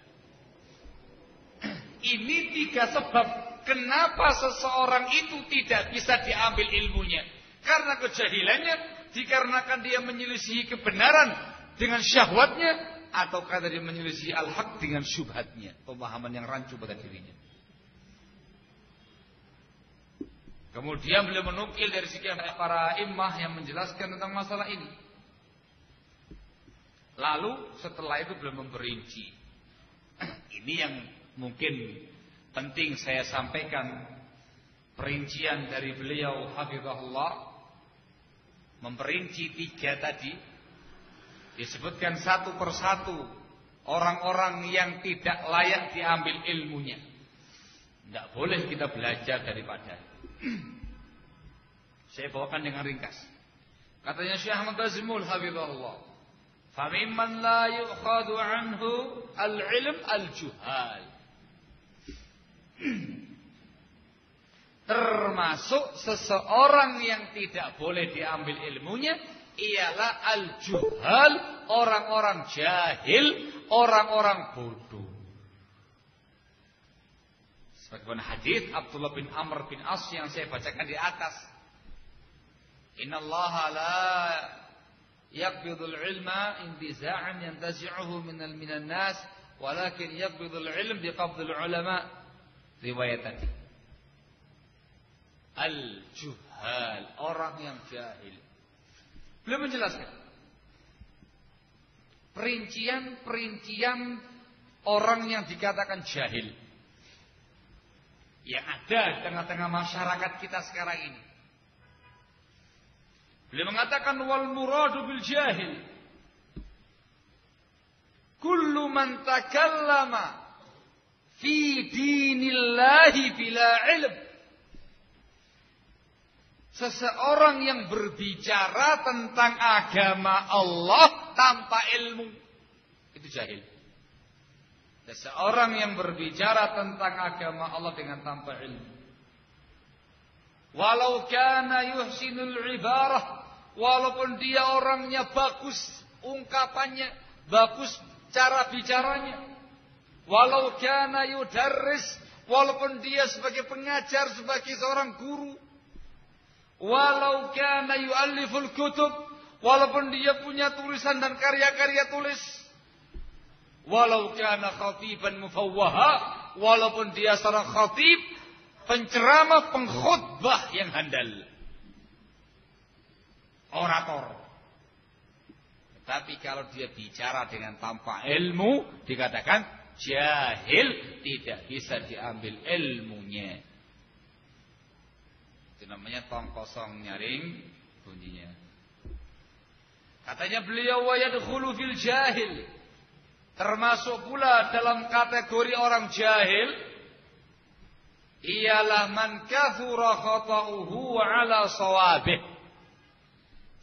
Ini tiga sebab kenapa seseorang itu tidak bisa diambil ilmunya. Karena kejahilannya, dikarenakan dia menyelisihi kebenaran dengan syahwatnya, atau karena dia menyelisihi al-haq dengan syubhatnya, pemahaman yang rancu pada dirinya. Kemudian beliau menukil dari sekian para imam yang menjelaskan tentang masalah ini. Lalu setelah itu beliau memperinci. Ini yang mungkin penting saya sampaikan, perincian dari beliau hafizahullah, memperinci tiga tadi, disebutkan satu persatu orang-orang yang tidak layak diambil ilmunya. Tidak boleh kita belajar daripada. Saya bawakan dengan ringkas. Katanya Syekh Ahmad Bazmul hafizahullah, "Famimman la yu'khadhu anhu al-ilm al-juhal." Termasuk seseorang yang tidak boleh diambil ilmunya ialah al-juhal, orang-orang jahil, orang-orang bodoh. Sebagaimana hadis Abdullah bin Amr bin As yang saya bacakan di atas. Innallaha la yaqbidul ilma intiza'an yantazi'uhu minan nas, walakin yaqbidul ilm biqabdil ulama. Riwayat tadi. Al-juhal, orang yang jahil. Beliau menjelaskan perincian orang yang dikatakan jahil yang ada di tengah-tengah masyarakat kita sekarang ini. Beliau mengatakan wal muradu bil jahil kullu man takallama fi dinillahi bila ilm. Seseorang yang berbicara tentang agama Allah tanpa ilmu, itu jahil. Seseorang yang berbicara tentang agama Allah dengan tanpa ilmu. Walau kana yuhsinul ibarah, walaupun dia orangnya bagus ungkapannya, bagus cara bicaranya. Walau kana yudarris, walaupun dia sebagai pengajar, sebagai seorang guru. Walau kana yu'alliful kutub, walaupun dia punya tulisan dan karya-karya tulis. Walau kana khatiban mufawwaha, walaupun dia seorang khatib, penceramah, pengkhutbah yang handal, orator. Tetapi kalau dia bicara dengan tanpa ilmu, dikatakan jahil, tidak bisa diambil ilmunya. Itu namanya tong kosong nyaring bunyinya. Katanya beliau wa yadkhulu fil jahil, termasuk pula dalam kategori orang jahil ialah man kathura khata'uhu ala shawabih.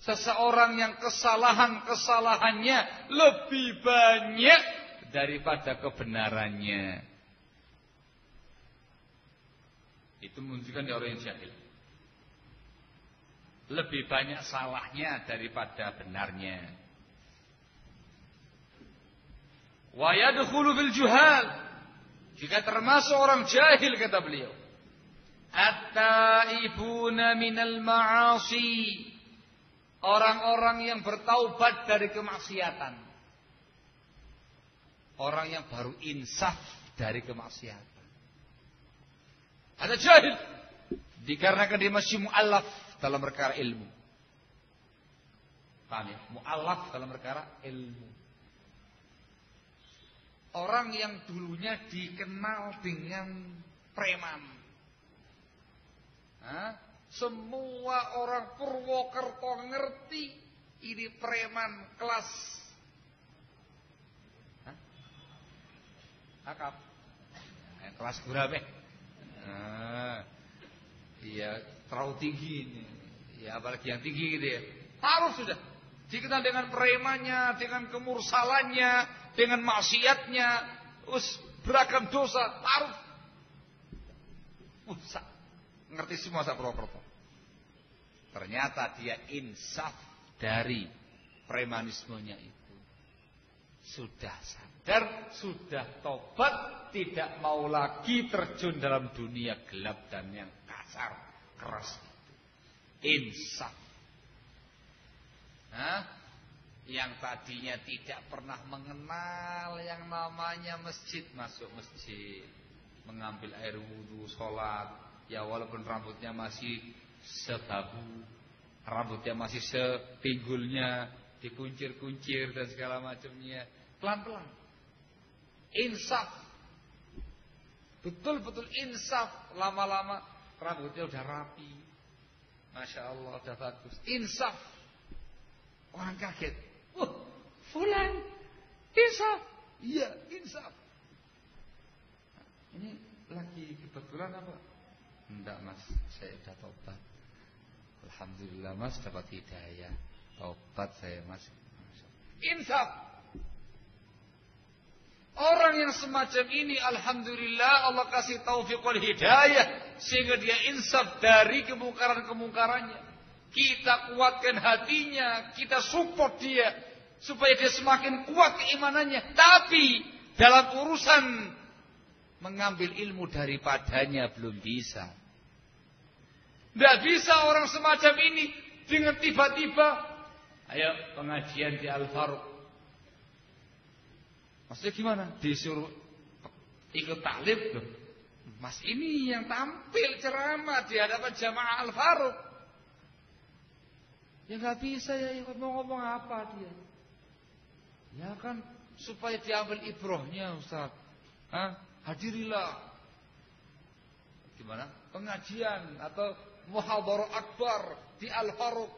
Seseorang yang kesalahannya lebih banyak daripada kebenarannya. Itu menunjukkan dia orang yang jahil. Lebih banyak salahnya daripada benarnya. Wa yadkhulu bil juhal, jika termasuk orang jahil kata beliau, at-taibuna minal ma'asi, orang-orang yang bertaubat dari kemaksiatan. Orang yang baru insaf dari kemaksiatan. Ada jahil dikarenakan dia masih mu'allaf dalam perkara ilmu. Paham ya? Mu'allaf dalam perkara ilmu. Orang yang dulunya dikenal dengan preman. Semua orang Purwokerto ngerti ini preman kelas akap. Kelas gurabe. Iya, terlalu tinggi ini. Ya, apalagi yang tinggi gitu ya. Taruh sudah. Dikenal dengan premannya, dengan kemursalannya, dengan maksiatnya, beragam dosa, taruh. Ngerti semua sak Purwokerto. Ternyata dia insaf dari premanismenya itu. Sudah sadar, sudah tobat, tidak mau lagi terjun dalam dunia gelap dan yang kasar, keras itu. Insaf. Yang tadinya tidak pernah mengenal yang namanya masjid, masuk masjid, mengambil air wudhu, sholat. Ya walaupun rambutnya masih sebabu, rambutnya masih sepinggulnya, dikuncir-kuncir dan segala macamnya, pelan-pelan. Insaf. Betul-betul insaf. Lama-lama rambutnya udah rapi. Masya Allah, udah bagus. Insaf. Orang kaget. Fulan insaf. Iya, insaf. Ini lagi kebetulan apa? Enggak mas, saya udah tobat. Alhamdulillah mas, dapat hidayah. Tobat saya mas. Insaf. Orang yang semacam ini, alhamdulillah Allah kasih taufik wal hidayah sehingga dia insaf dari kemungkaran-kemungkarannya. Kita kuatkan hatinya, kita support dia supaya dia semakin kuat keimanannya. Tapi dalam urusan mengambil ilmu daripadanya belum bisa. Tidak bisa orang semacam ini dengan tiba-tiba, ayo pengajian di Al-Faruq. Maksudnya gimana? Disuruh ikut taklim loh. Mas ini yang tampil ceramah di hadapan jamaah Al-Faruq. Ya nggak bisa ya, mau ngomong apa dia? Ya kan supaya diambil ibrohnya Ustaz. Hadirilah. Gimana? Pengajian atau muhadharah akbar di Al-Faruq.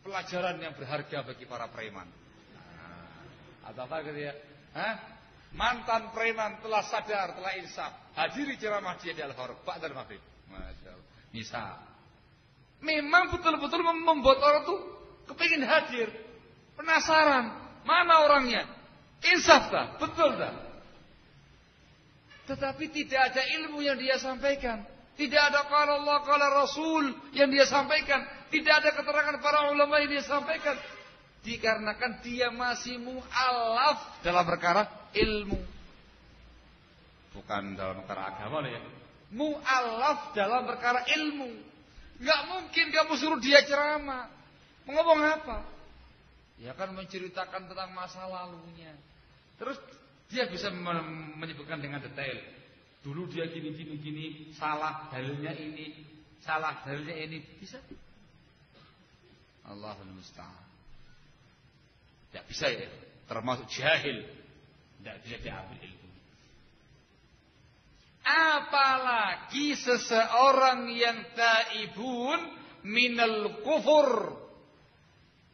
Pelajaran yang berharga bagi para preman. Atau apa gitu ya? Mantan preman telah sadar, telah insaf. Hadiri ceramah dia di Al-Faruq ba'dal maghrib. Masya Allah. Misal. Memang betul-betul membuat orang tuh kepingin hadir. Penasaran. Mana orangnya? Insaf tak? Betul tak? Tetapi tidak ada ilmu yang dia sampaikan. Tidak ada qala Allah, qala Rasul yang dia sampaikan. Tidak ada keterangan para ulama yang dia sampaikan. Dikarenakan dia masih mu'alaf dalam perkara ilmu. Bukan dalam perkara agama ya. Mu'alaf dalam perkara ilmu. Gak mungkin kamu suruh dia ceramah. Mau ngomong apa? Ya kan menceritakan tentang masa lalunya. Terus dia bisa menyebutkan dengan detail. Dulu dia gini, salah dalilnya ini, salah dalilnya ini. Bisa? Allahul musta'an. Tidak bisa ya. Termasuk jahil. Tidak bisa diambil ilmu. Apalagi seseorang yang taibun minal kufur,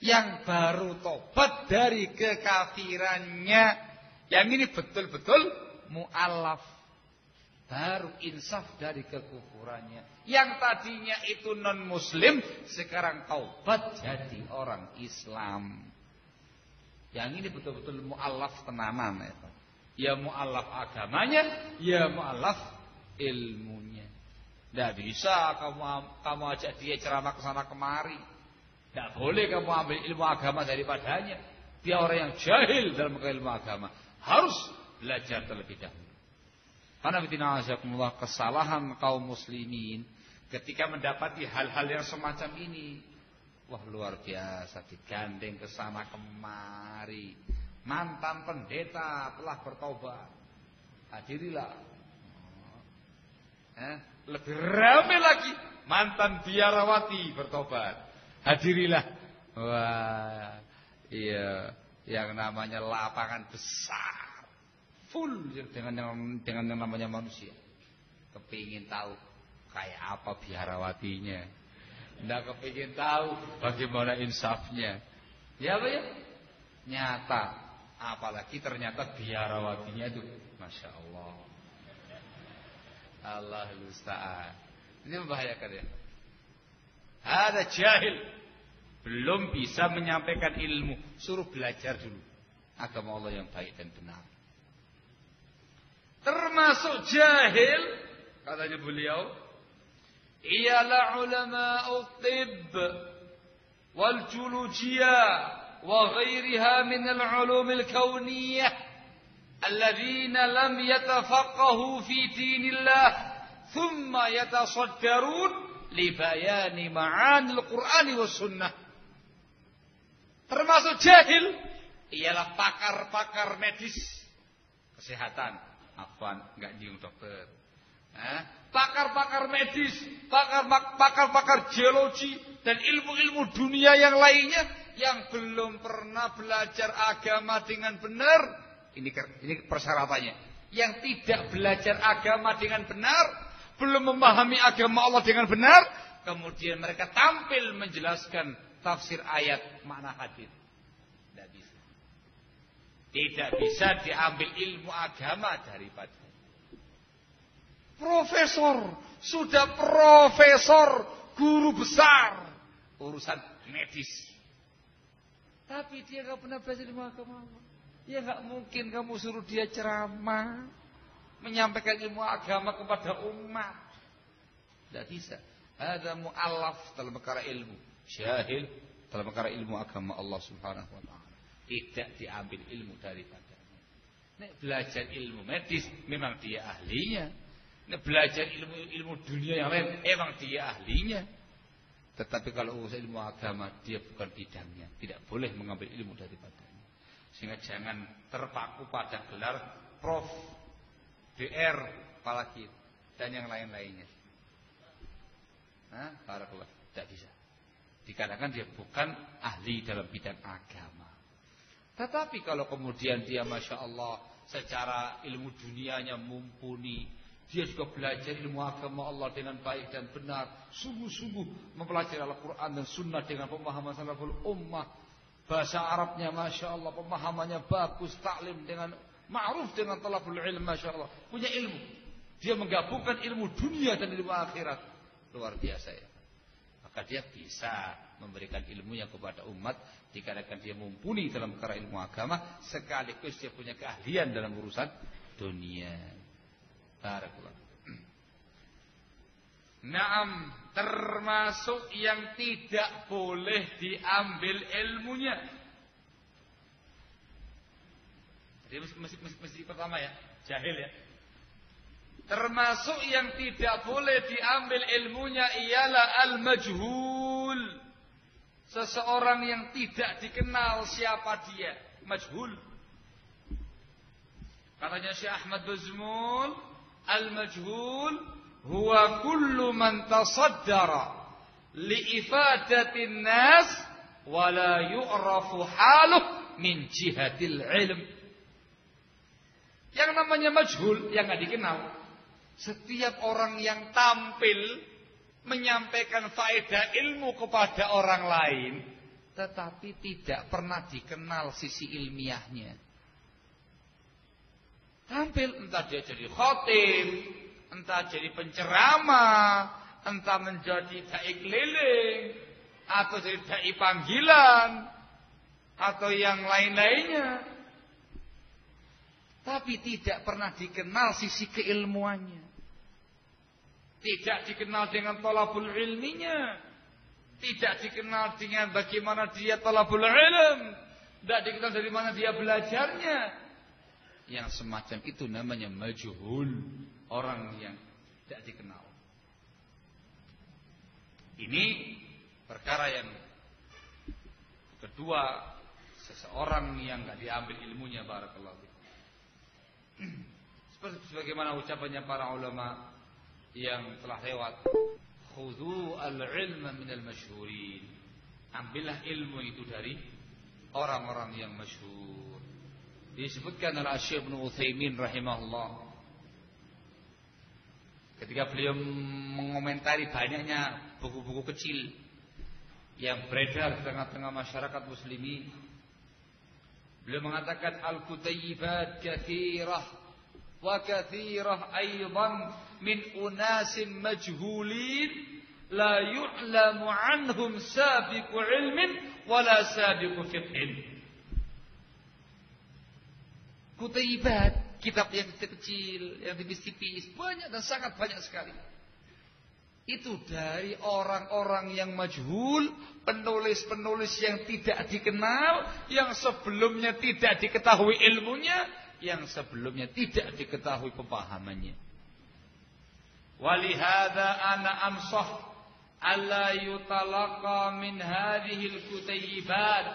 yang baru tobat dari kekafirannya. Yang ini betul-betul mu'alaf, baru insaf dari kekufurannya. Yang tadinya itu non muslim, sekarang taubat jadi orang Islam. Yang ini betul-betul mu'alaf tenanan ya. Ya mu'alaf agamanya, ya mu'alaf ilmunya. Tidak bisa kamu ajak dia ceramah ke sana kemari. Tidak boleh kamu ambil ilmu agama daripadanya. Dia orang yang jahil dalam ilmu agama. Harus belajar terlebih dahulu. Karena bitina'azakumullah, kesalahan kaum muslimin ketika mendapati hal-hal yang semacam ini, wah luar biasa, digandeng ke sana kemari. Mantan pendeta telah bertobat, hadirilah. Lebih ramai lagi, mantan biarawati bertobat, hadirilah. Wah, iya, yang namanya lapangan besar, full dengan yang namanya manusia. Kepingin tahu kayak apa biarawatinya, nggak kepingin tahu bagaimana insafnya. Ya apa ya? Nyata. Apalagi ternyata biarawatinya itu, masya Allah, Allahul musta'an. Ini membahayakan ya. Ada jahil, belum bisa menyampaikan ilmu, suruh belajar dulu agama Allah yang baik dan benar. Termasuk jahil, katanya beliau, ialah ulama'ut tibb wal julujiyah وغيرها من العلوم الكونية الذين لم يتفقهوا في دين الله ثم يتصدرون لبيان معاني القرآن والسنة. Termasuk jahil ialah pakar-pakar medis kesehatan. Afwan, enggak nyium dokter. Pakar-pakar medis, pakar-pakar geologi dan ilmu-ilmu dunia yang lainnya yang belum pernah belajar agama dengan benar. Ini persyaratannya. Yang tidak belajar agama dengan benar, belum memahami agama Allah dengan benar, kemudian mereka tampil menjelaskan tafsir ayat, makna hadis. Tidak bisa. Tidak bisa diambil ilmu agama daripada profesor, sudah profesor, guru besar urusan medis, tapi dia gak pernah belajar ilmu agama Allah. Ya gak mungkin kamu suruh dia ceramah, menyampaikan ilmu agama kepada umat. Tidak bisa. Ada mu'alaf dalam perkara ilmu, jahil dalam perkara ilmu agama Allah subhanahu wa ta'ala. Tidak diambil ilmu daripadanya. Nek belajar ilmu medis memang dia ahlinya. Nek belajar ilmu dunia yang lain memang dia ahlinya. Tetapi kalau urusan ilmu agama dia bukan bidangnya, tidak boleh mengambil ilmu daripadanya. Sehingga jangan terpaku pada gelar Prof, DR, apalagi dan yang lain-lainnya. Nah, barakallah, tidak bisa. Dikatakan dia bukan ahli dalam bidang agama. Tetapi kalau kemudian dia Masya Allah secara ilmu dunianya mumpuni, dia juga belajar ilmu agama Allah dengan baik dan benar, sungguh-sungguh mempelajari Al-Quran dan Sunnah dengan pemahaman salaful ummah, bahasa Arabnya Masya Allah, pemahamannya bagus, taklim dengan ma'ruf dengan talabul ilm, Masya Allah, punya ilmu. Dia menggabungkan ilmu dunia dan ilmu akhirat, luar biasa ya. Maka dia bisa memberikan ilmunya kepada umat dikarenakan dia mumpuni dalam perkara ilmu agama sekaligus dia punya keahlian dalam urusan dunia. Barakallah. Naam, termasuk yang tidak boleh diambil ilmunya. Jadi mesti pertama ya, jahil ya. Termasuk yang tidak boleh diambil ilmunya ialah al-majhul. Seseorang yang tidak dikenal siapa dia, majhul. Katanya Syekh Ahmad Bazmul, al-majhul huwa kullu man tasaddara liifadatin nas wa la yu'rafu haluh min jihatil ilm. Yang namanya majhul, yang enggak dikenal, setiap orang yang tampil menyampaikan faedah ilmu kepada orang lain tetapi tidak pernah dikenal sisi ilmiahnya. Tampil entah dia jadi khatib, entah jadi penceramah, entah menjadi dai keliling, atau jadi dai panggilan, atau yang lain-lainnya. Tapi tidak pernah dikenal sisi keilmuannya. Tidak dikenal dengan talabul ilminya. Tidak dikenal dengan bagaimana dia talabul ilm. Tidak dikenal dari mana dia belajarnya. Yang semacam itu namanya majhul. Orang yang tidak dikenal. Ini perkara yang kedua. Seseorang yang tidak diambil ilmunya, barakallahu fikum. Seperti sebagaimana ucapannya para ulama yang telah lewat, khudhu al-ilma minal masyhurin. Ambillah ilmu itu dari orang-orang yang masyhur. Disebutkan oleh Syekh Ibnu Utsaimin rahimahullah ketika beliau mengomentari banyaknya buku-buku kecil yang beredar di tengah-tengah masyarakat muslimin. Beliau mengatakan al-kutayyibat katsirah wa katsirah aidan min unasin majhulin la yu'lamu anhum sabiqu ilmin wala sabiqu fiqhin. Kutayyibat, kitab yang kecil, yang tipis-tipis, banyak dan sangat banyak sekali. Itu dari orang-orang yang majhul, penulis-penulis yang tidak dikenal, yang sebelumnya tidak diketahui ilmunya, yang sebelumnya tidak diketahui pemahamannya. Walihada ana ansah alla yutalaqa min hadhihi al-kutayyibat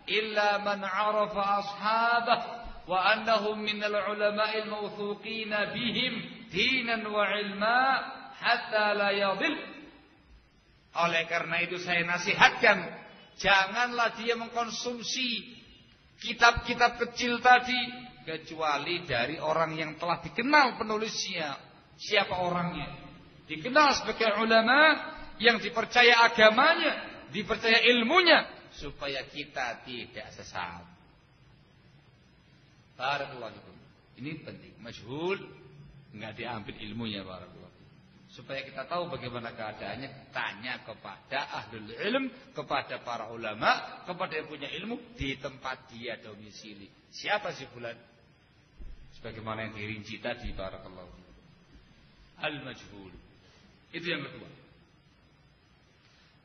illa man 'arafa ashabah wa annahum min al-'ulama'il mawthuqin bihim dinan wa 'ilma hatta la yadhil. Oleh karena itu saya nasihatkan, janganlah dia mengkonsumsi kitab-kitab kecil tadi kecuali dari orang yang telah dikenal penulisnya, siapa orangnya, dikenal sebagai ulama yang dipercaya agamanya, dipercaya ilmunya, supaya kita tidak sesat. Barakallahu fikum. Ini penting. Majhul enggak diambil ilmunya, barakallahu. Supaya kita tahu bagaimana keadaannya, tanya kepada ahlul ilm, kepada para ulama, kepada yang punya ilmu di tempat dia domisili. Siapa si fulan? Sebagaimana yang dirinci tadi, barakallahu. Al-majhul. Itu yang kedua.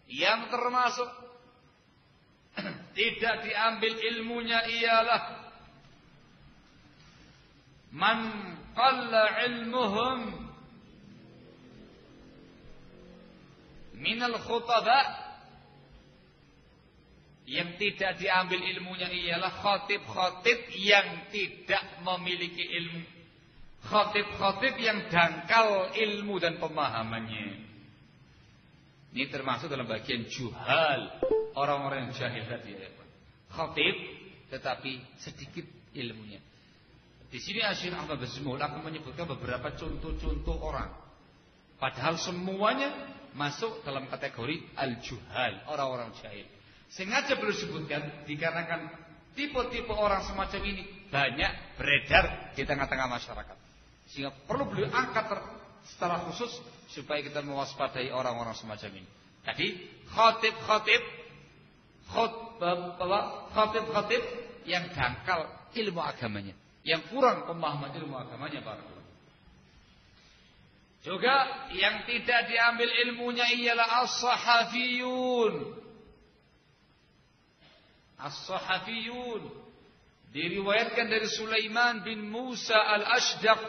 Yang termasuk tidak diambil ilmunya ialah man qalla ilmuhum minal khutaba, yang tidak diambil ilmunya ialah khatib-khatib yang tidak memiliki ilmu, khatib-khatib yang dangkal ilmu dan pemahamannya. Ini termasuk dalam bagian juhal, orang-orang yang jahil tadi ya. Khatib tetapi sedikit ilmunya. Di sini Syekh Ahmad Bazmul akan menyebutkan beberapa contoh-contoh orang, padahal semuanya masuk dalam kategori al-juhal, orang-orang jahil. Sengaja perlu disebutkan dikarenakan tipe-tipe orang semacam ini banyak beredar di tengah-tengah masyarakat, sehingga perlu beliau angkat secara khusus supaya kita mewaspadai orang-orang semacam ini. Tadi khatib yang dangkal ilmu agamanya, yang kurang pemahaman ilmu agamanya, barakallahu. Juga yang tidak diambil ilmunya ialah as-sahafiyun. As-sahafiyun diriwayatkan dari Sulaiman bin Musa al-Ashdaq.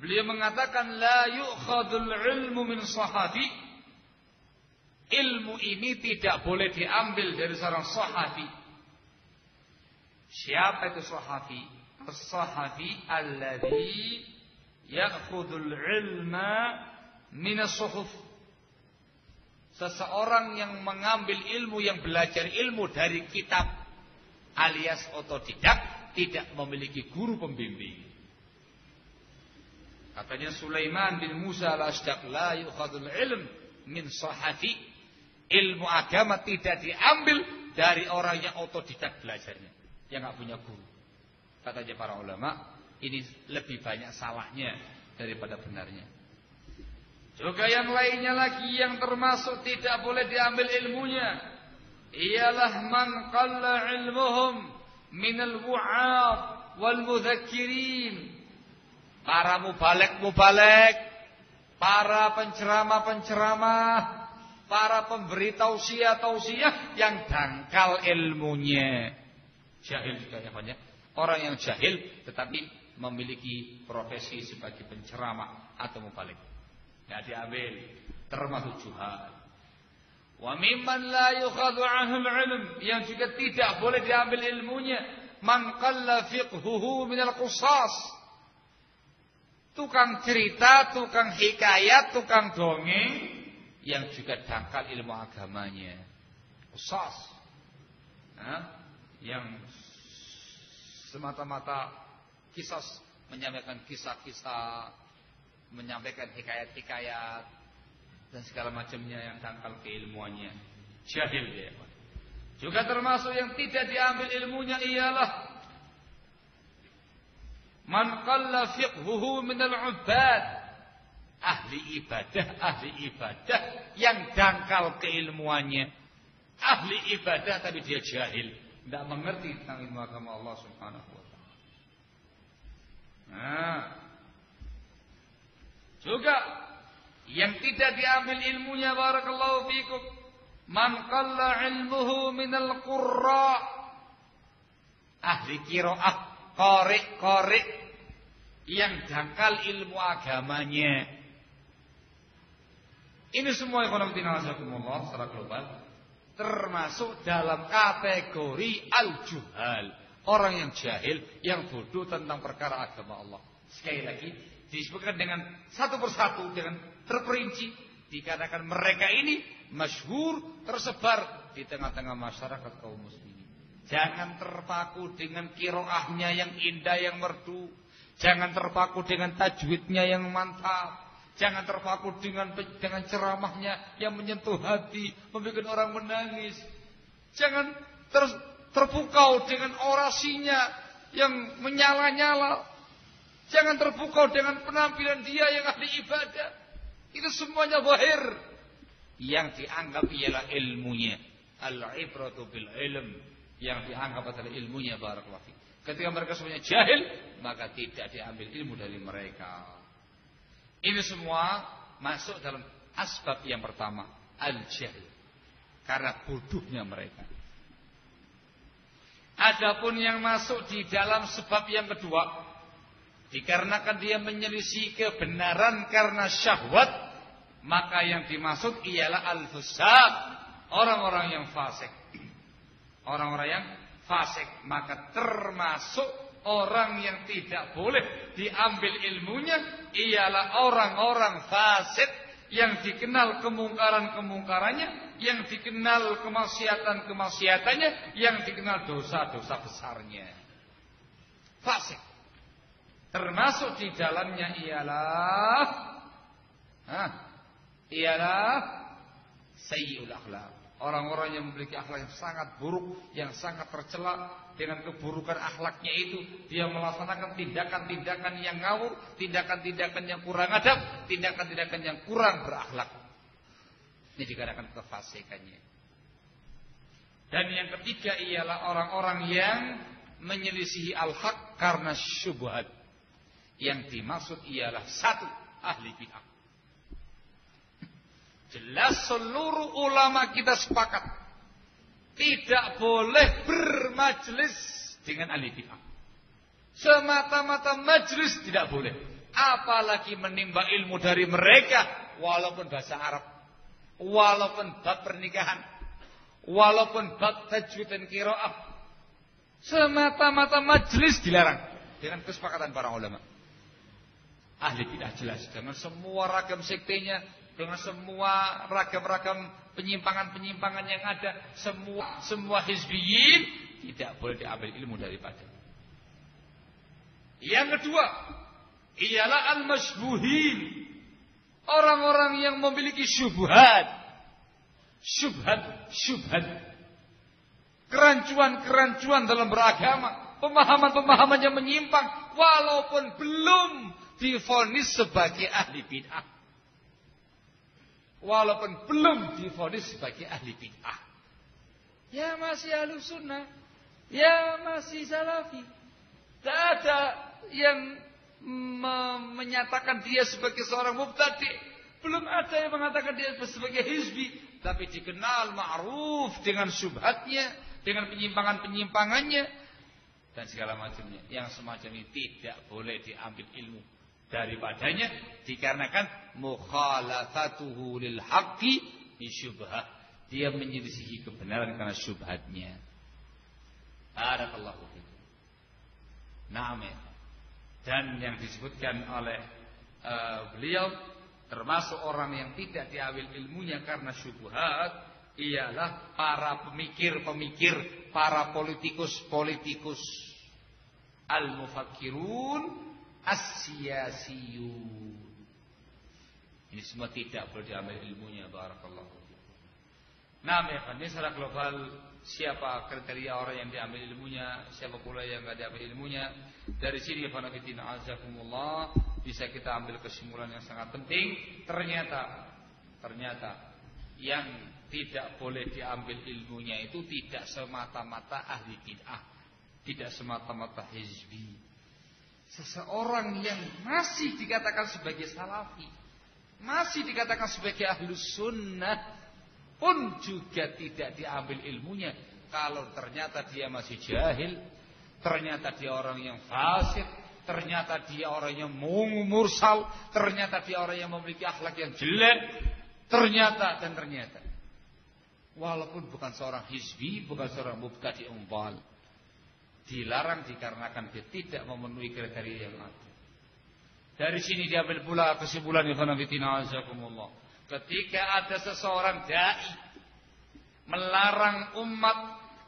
Beliau mengatakan la yu'khadul ilmu min sahafi. Ilmu ini tidak boleh diambil dari seorang sahafi. Siapa itu sahafi? As-sahafi alladhi ya'khudul ilma min as-suhuf. Seseorang yang mengambil ilmu, yang belajar ilmu dari kitab alias otodidak, tidak memiliki guru pembimbing. Katanya Sulaiman bin Musa al-Ashdaq, la yukhadul ilm min sahafi. Ilmu agama tidak diambil dari orang yang otodidak belajarnya, yang enggak punya guru. Katanya para ulama, ini lebih banyak salahnya daripada benarnya. Juga yang lainnya lagi yang termasuk tidak boleh diambil ilmunya ialah man qalla ilmuhum minal wu'ad wal mudzakirin. Para mubalek-mubalek, para penceramah-penceramah, para pemberi tausiah-tausiah yang dangkal ilmunya. Jahil juga ya banyak. Orang yang jahil tetapi memiliki profesi sebagai penceramah atau mubalek. Tidak diambil, termasuk juhal. Wa mimman la yukhadhu anhul ilm, yang juga tidak boleh diambil ilmunya, man qalla fiqhuhu minal qusas. Tukang cerita, tukang hikayat, tukang dongeng yang juga dangkal ilmu agamanya. Qusas. Yang semata-mata kisah, menyampaikan kisah-kisah, menyampaikan hikayat-hikayat dan segala macamnya yang dangkal keilmuannya. Jahil dia. Juga termasuk yang tidak diambil ilmunya ialah man qalla fiqhuhu minal ubbad. Ahli ibadah yang dangkal keilmuannya. Ahli ibadah tapi dia jahil, tidak mengerti tentang ilmu agama Allah Subhanahu wa taala. Juga yang tidak diambil ilmunya, barakallahu fikum, man qalla ilmuhu minal qurra. Ahli qiraah, qari yang dangkal ilmu agamanya. Ini semua ikhwanatina wasakumullah secara global termasuk dalam kategori al-juhal, orang yang jahil, yang bodoh tentang perkara agama Allah. Sekali lagi disebutkan dengan satu persatu, dengan terperinci, dikarenakan mereka ini masyhur, tersebar di tengah-tengah masyarakat kaum muslimin. Jangan terpaku dengan qiraahnya yang indah, yang merdu. Jangan terpaku dengan tajwidnya yang mantap. Jangan terpaku dengan ceramahnya yang menyentuh hati, membuat orang menangis. Jangan terpukau dengan orasinya yang menyala-nyala. Jangan terpukau dengan penampilan dia yang ahli ibadah. Itu semuanya zahir. Yang dianggap ialah ilmunya. Al-ibratu bil ilm. Yang dianggap adalah ilmunya, barakallahu fiik. Ketika mereka semuanya jahil, maka tidak diambil ilmu dari mereka. Ini semua masuk dalam asbab yang pertama, al-jahil. Karena bodohnya mereka. Adapun yang masuk di dalam sebab yang kedua, dikarenakan dia menyelisih kebenaran karena syahwat, maka yang dimaksud ialah al-fusaq, orang-orang yang fasik. Orang-orang yang fasik, maka termasuk orang yang tidak boleh diambil ilmunya ialah orang-orang fasik yang dikenal kemungkaran-kemungkarannya, yang dikenal kemaksiatan-kemaksiatannya, yang dikenal dosa-dosa besarnya. Fasik. Termasuk di dalamnya ialah sayyi'ul akhlak. Orang-orang yang memiliki akhlak yang sangat buruk, yang sangat tercela. Dengan keburukan akhlaknya itu, dia melaksanakan tindakan-tindakan yang ngawur, tindakan-tindakan yang kurang adab, tindakan-tindakan yang kurang berakhlak. Ini dikarenakan kefasikannya. Dan yang ketiga ialah orang-orang yang menyelisihi al-haq karena syubhat. Yang dimaksud ialah satu, ahli bid'ah. Jelas seluruh ulama kita sepakat tidak boleh bermajlis dengan ahli bid'ah. Semata-mata majlis tidak boleh. Apalagi menimba ilmu dari mereka, walaupun bahasa Arab, walaupun bab pernikahan, walaupun bab tajwid dan qiraah. Semata-mata majlis dilarang dengan kesepakatan para ulama. Ahli bid'ah jelas dengan semua ragam sektenya, dengan semua ragam-ragam penyimpangan-penyimpangan yang ada, semua hizbiyin tidak boleh diambil ilmu daripada. Yang kedua ialah al-masbuhin, orang-orang yang memiliki syubhat, kerancuan-kerancuan dalam beragama, pemahaman-pemahaman yang menyimpang, walaupun belum divonis sebagai ahli bid'ah. Walaupun belum divonis sebagai ahli bid'ah, ya masih ahli sunnah, ya masih salafi. Tak ada yang menyatakan dia sebagai seorang mubtadi', belum ada yang mengatakan dia sebagai hizbi, tapi dikenal ma'ruf dengan syubhatnya, dengan penyimpangan-penyimpangannya dan segala macamnya. Yang semacam ini tidak boleh diambil ilmu daripadanya, dikarenakan mukhalafatuhu lil haqqi bi syubhah. Dia menyelisihi kebenaran karena syubhatnya. Barakallahu fikum. Naam. Dan yang disebutkan oleh beliau termasuk orang yang tidak diambil ilmunya karena syubhat ialah para pemikir-pemikir, para politikus-politikus, al-mufakkirun as-siyasiyun. Ini semua tidak boleh diambil ilmunya. Barakallahu. Nah, ini secara global siapa kriteria orang yang diambil ilmunya, siapa pula yang tidak diambil ilmunya. Dari sini fanafidina azakumullah bisa kita ambil kesimpulan yang sangat penting. Ternyata yang tidak boleh diambil ilmunya itu tidak semata-mata ahli bid'ah, tidak semata-mata hizbi. Seseorang yang masih dikatakan sebagai salafi, masih dikatakan sebagai ahlus sunnah, pun juga tidak diambil ilmunya kalau ternyata dia masih jahil, ternyata dia orang yang fasik, ternyata dia orang yang mursal, ternyata dia orang yang memiliki akhlak yang jelek, ternyata. Walaupun bukan seorang hizbi, bukan seorang mubtadi' umbal, dilarang dikarenakan dia tidak memenuhi kriteria yang ada. Dari sini diambil pula kesimpulan ikhwanafitina azakumullah. Ketika ada seseorang dai melarang umat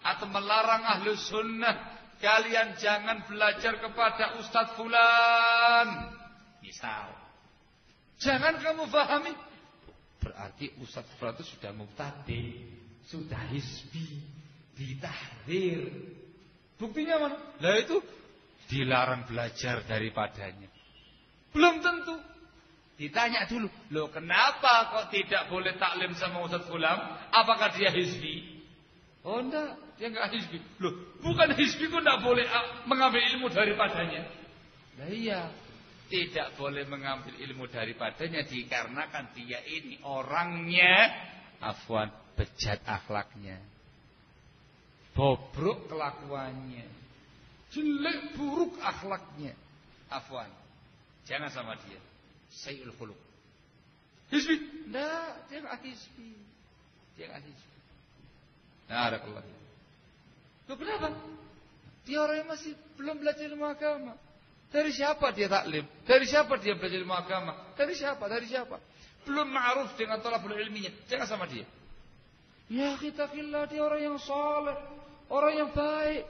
atau melarang ahlu sunnah, kalian jangan belajar kepada Ustadz Fulan, misal, jangan kamu pahami, berarti Ustadz Fulan itu sudah mubtadi', sudah hizbi, ditahdzir. Buktinya mana? Lah itu dilarang belajar daripadanya. Belum tentu. Ditanya dulu, loh kenapa kok tidak boleh taklim sama Ustadz Fulan? Apakah dia hizbi? Oh enggak, dia enggak hizbi. Loh, bukan hizbi kok enggak boleh mengambil ilmu daripadanya. Lah iya, tidak boleh mengambil ilmu daripadanya dikarenakan dia ini orangnya bejat akhlaknya, bobrok kelakuannya, jelek buruk akhlaknya. Afwan. Jangan sama dia. Sayyul khuluq. Hizbi? Enggak, dia enggak hizbi. Barakallah. Loh, kenapa? Dia orang yang masih belum belajar ilmu agama. Dari siapa dia taklim? Dari siapa dia belajar ilmu agama? Dari siapa? Belum ma'ruf dengan thalabul ilminya. Jangan sama dia. Ya kita fillah, dia orang yang saleh, orang yang baik.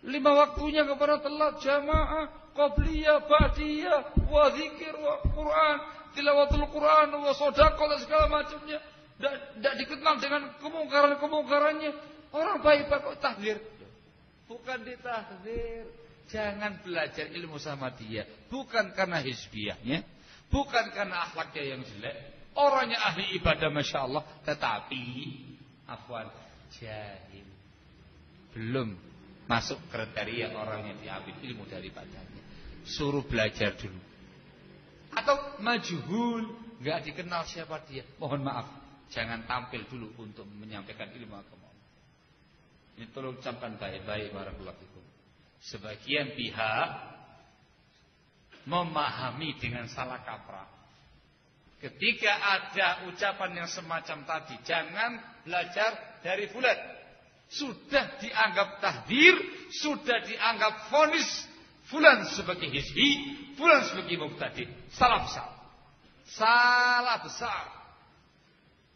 5 waktunya kepada telat jamaah, qabliyah, ba'diyah, wa zikir, wa Quran, tilawatul Quran, wa sedekah dan segala macamnya. Tidak dikenal dengan kemungkarannya. Orang baik kok tahdzir. Bukan ditahdzir. Jangan belajar ilmu sama dia. Bukan karena hizbiyahnya, bukan karena akhlaknya yang jelek. Orangnya ahli ibadah Masya Allah, tetapi afwan, jahil. Belum masuk kriteria orang yang diambil ilmu daripadanya. Suruh belajar dulu. Atau majhul, nggak dikenal siapa dia. Mohon maaf, jangan tampil dulu untuk menyampaikan ilmu agama. Ini tolong ucapkan baik-baik barakallahu fikum. Sebagian pihak memahami dengan salah kaprah. Ketika ada ucapan yang semacam tadi, jangan belajar dari fulan. Sudah dianggap tahdir, sudah dianggap vonis fulan sebagai hizbi, fulan sebagai mubtadi. Salah besar. Salah besar.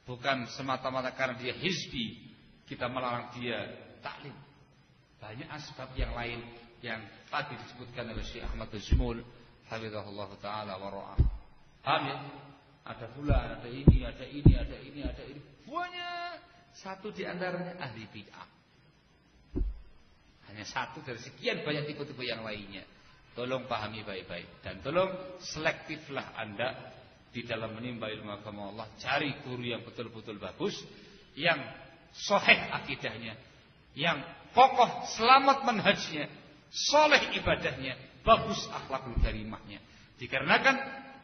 Bukan semata-mata karena dia hizbi kita melarang dia taklim. Banyak asbab yang lain yang tadi disebutkan oleh Syekh Ahmad Al-Jumul hafizahullah taala wa ra'ah. Paham ya? Ada fulan, ada ini. Banyak. Satu di antaranya ahli bid'ah. Hanya satu dari sekian banyak tipe-tipe yang lainnya. Tolong pahami baik-baik dan tolong selektiflah Anda di dalam menimba ilmu agama Allah. Cari guru yang betul-betul bagus, yang sahih akidahnya, yang kokoh selamat manhajnya, soleh ibadahnya, bagus akhlakul karimahnya. Dikarenakan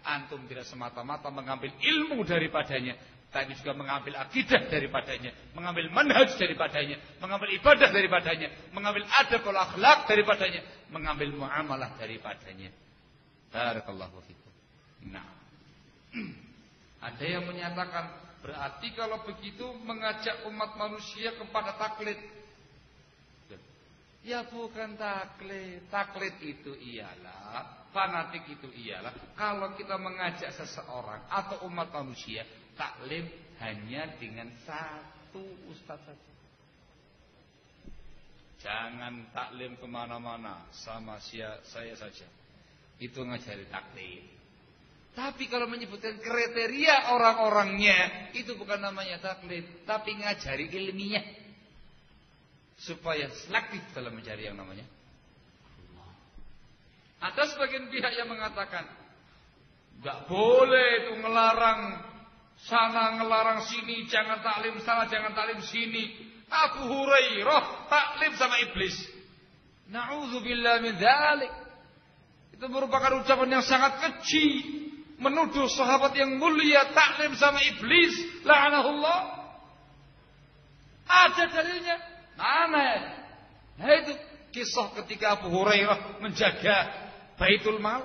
antum tidak semata-mata mengambil ilmu daripadanya, tapi juga mengambil akidah daripadanya, mengambil manhaj daripadanya, mengambil ibadah daripadanya, mengambil adab wal akhlak daripadanya, mengambil muamalah daripadanya. Barakallahu fikum. Nah, ada yang menyatakan berarti kalau begitu mengajak umat manusia kepada taklid. Ya bukan taklid. Taklid itu ialah, fanatik itu ialah kalau kita mengajak seseorang atau umat manusia taklim hanya dengan satu ustaz saja. Jangan taklim kemana-mana sama saya saja. Itu ngajari taklid. Tapi kalau menyebutkan kriteria orang-orangnya, itu bukan namanya taklid, tapi ngajari ilmiah. Supaya selektif dalam mencari yang namanya Allah. Ada sebagian pihak yang mengatakan enggak boleh itu ngelarang sana, ngelarang sini, jangan taklim sana, jangan taklim sini. Abu Hurairah taklim sama iblis. Na'udzubillah min dzalik. Itu merupakan ucapan yang sangat keji, menuduh sahabat yang mulia taklim sama iblis, la'anahullah. Ada dalilnya? Mana? Nah itu kisah ketika Abu Hurairah menjaga Baitul Mal,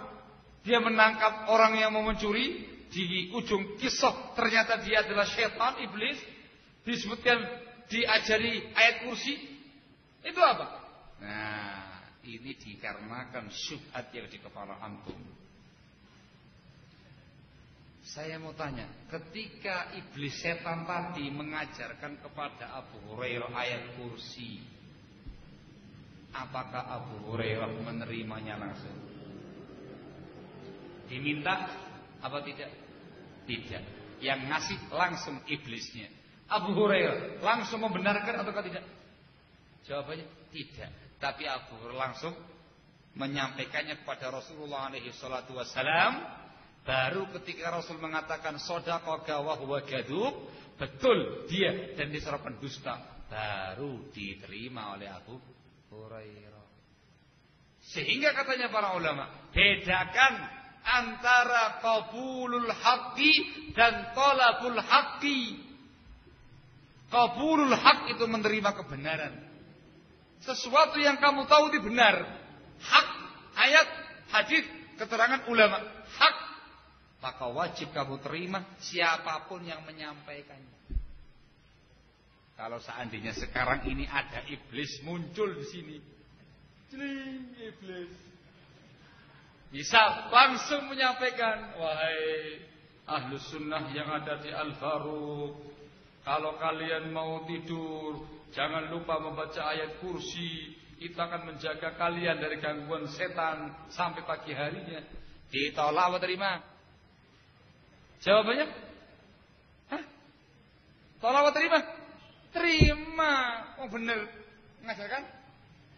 dia menangkap orang yang mau mencuri. Di ujung kisah ternyata dia adalah syaitan, iblis. Disebutkan diajari ayat kursi. Itu apa? Nah, ini dikarenakan syubhat yang di kepala antum. Saya mau tanya, ketika iblis setan tadi mengajarkan kepada Abu Hurairah ayat kursi, apakah Abu Hurairah menerimanya langsung? Diminta apa tidak? Tidak. Yang ngasih langsung iblisnya. Abu Hurairah langsung membenarkan atau tidak? Jawabannya tidak. Tapi Abu Hurairah langsung menyampaikannya kepada Rasulullah SAW. Baru ketika Rasul mengatakan shadaqaka wa huwa kadzub, betul dia dan disebabkan dusta, baru diterima oleh Abu Hurairah. Sehingga katanya para ulama, bedakan antara qabulul haqqi dan talabul haqqi. Qabulul haq itu menerima kebenaran. Sesuatu yang kamu tahu itu benar. Hak, ayat, hadis, keterangan ulama hak, maka wajib kamu terima siapapun yang menyampaikannya. Kalau seandainya sekarang ini ada iblis muncul di sini, iblis bisa langsung menyampaikan, wahai Ahlus Sunnah yang ada di Al-Faruq, kalau kalian mau tidur, jangan lupa membaca ayat kursi. Itu akan menjaga kalian dari gangguan setan sampai pagi harinya. Ditolak atau terima? Jawabannya? Hah? Tolak atau terima? Terima. Oh benar. Mengajarkan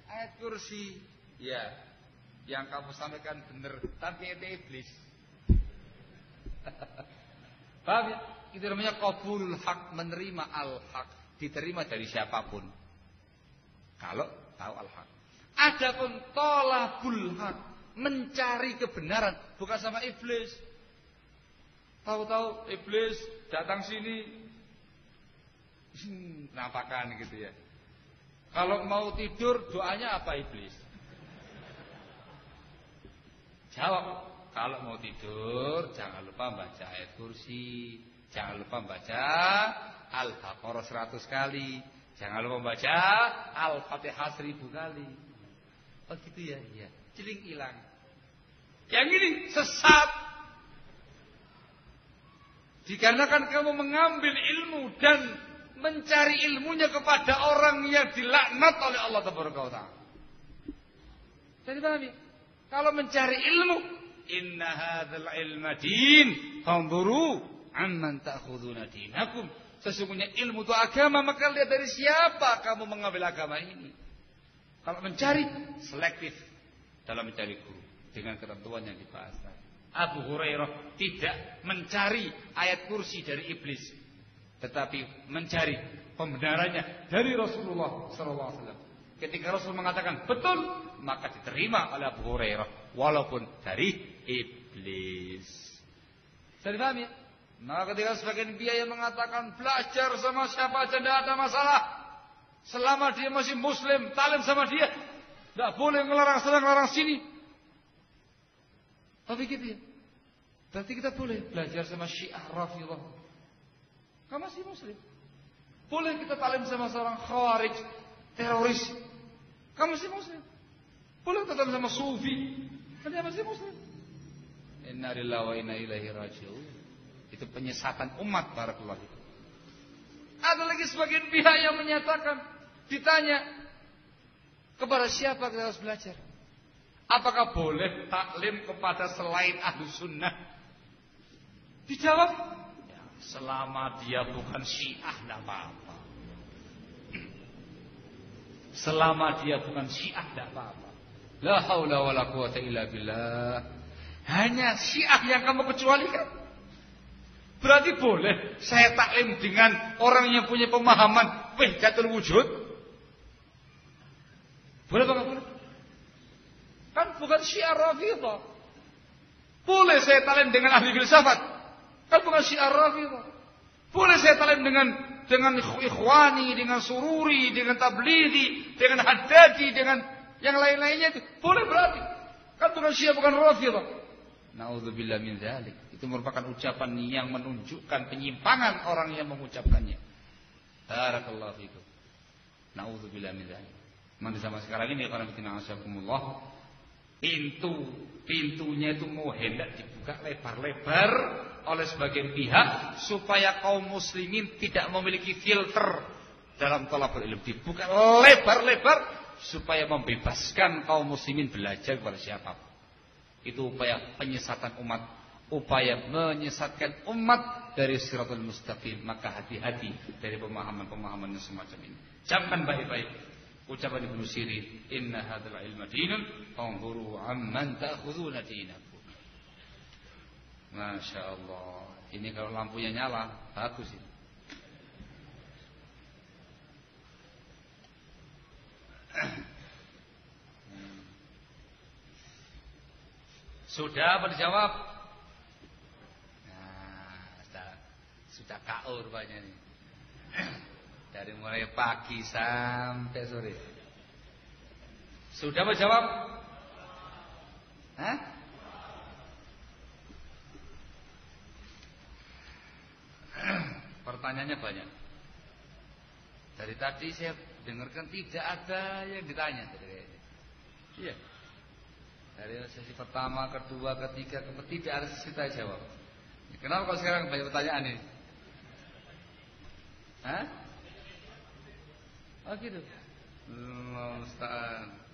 ayat kursi. Ya. Yang kamu sampaikan benar. Tapi itu iblis. Paham ya? Itu namanya qabulul haq, menerima al-haq, diterima dari siapapun. Kalau tahu al-haq. Adapun tolabul haq, mencari kebenaran, bukan sama iblis. Tahu-tahu iblis datang sini, nampakan gitu ya. Kalau mau tidur doanya apa iblis? Jawab, kalau mau tidur jangan lupa baca ayat kursi. Jangan lupa baca Al-Baqarah 100 kali. Jangan lupa baca Al-Fatihah 1000 kali. Oh gitu ya, iya. Ciling hilang. Yang ini sesat. Dikarenakan kamu mengambil ilmu dan mencari ilmunya kepada orang yang dilaknat oleh Allah Taala. Jadi pahami? Kalau mencari ilmu, inna hadzal ilma din, fanzuru amman ta'khuduna dinakum. Sesungguhnya ilmu itu agama, maka lihat dari siapa kamu mengambil agama ini. Kalau mencari, selektif dalam mencari guru dengan ketentuan yang dibahas. Abu Hurairah tidak mencari ayat kursi dari iblis, tetapi mencari pembenarannya dari Rasulullah SAW. Ketika Rasul mengatakan betul, maka diterima oleh Abu Hurairah walaupun dari iblis. Saya dipahami ya? Maka ketika sebagian biaya mengatakan belajar sama siapa aja tidak ada masalah, selama dia masih muslim, talim sama dia, tidak boleh ngelarang sana ngelarang sini. Tapi gitu ya, berarti kita boleh belajar sama Syiah Rafidhah, kamu masih muslim. Boleh kita talim sama seorang Khawarij, teroris, kamu masih muslim. Boleh kita talim sama Sufi, dia masih muslim. Inna lillahi wa inna ilaihi raji'un. Itu penyesatan umat barakallahu fikum. Ada lagi sebagian pihak yang menyatakan, ditanya kepada siapa kita harus belajar? Apakah boleh taklim kepada selain Ahlus Sunnah? Dijawab, ya, selama dia bukan Syiah tidak apa-apa. Selama dia bukan Syiah tidak apa-apa. La haula wala quwata illa billah. Hanya Syiah yang kamu kecualikan. Berarti boleh saya taklim dengan orang yang punya pemahaman wahdatul wujud? Boleh apa enggak boleh? Kan bukan Syiah Rafidhah. Boleh saya taklim dengan ahli filsafat? Kan bukan Syiah Rafidhah. Boleh saya taklim dengan Ikhwani, dengan Sururi, dengan Tablighi, dengan Haddadi, dengan yang lain-lainnya itu. Boleh berarti. Kan bukan Syiah, bukan Rafidhah. Na'udzubillah min dzalik. Itu merupakan ucapan yang menunjukkan penyimpangan orang yang mengucapkannya. Barakallahu fikum. Na'udzubillah min dzalik. Memang di zaman sekarang ini karena bikin asakumullah, pintunya itu mau hendak dibuka lebar-lebar oleh sebagian pihak supaya kaum muslimin tidak memiliki filter dalam thalabul ilm. Dibuka lebar-lebar supaya membebaskan kaum muslimin belajar kepada siapapun. Itu upaya penyesatan umat. Upaya menyesatkan umat dari siratul mustaqim. Maka hati-hati dari pemahaman-pemahaman yang semacam ini. Camkan baik-baik ucapan Ibnu Sirin, inna hadzal ilma dinun fanzuru amman ta'khuduna dinakum. Masya Allah. Ini kalau lampunya nyala bagus ini. Sudah apa dijawab? Sudah KO rupanya nih. Dari mulai pagi sampai sore. Sudah menjawab? Hah? pertanyaannya banyak. Dari tadi saya dengarkan tidak ada yang ditanya. Iya. Dari sesi pertama, kedua, ketiga, keempat tidak ada sesi kita jawab. Kenapa kalau sekarang banyak pertanyaan ini? Hah? Oh gitu. Ustaz.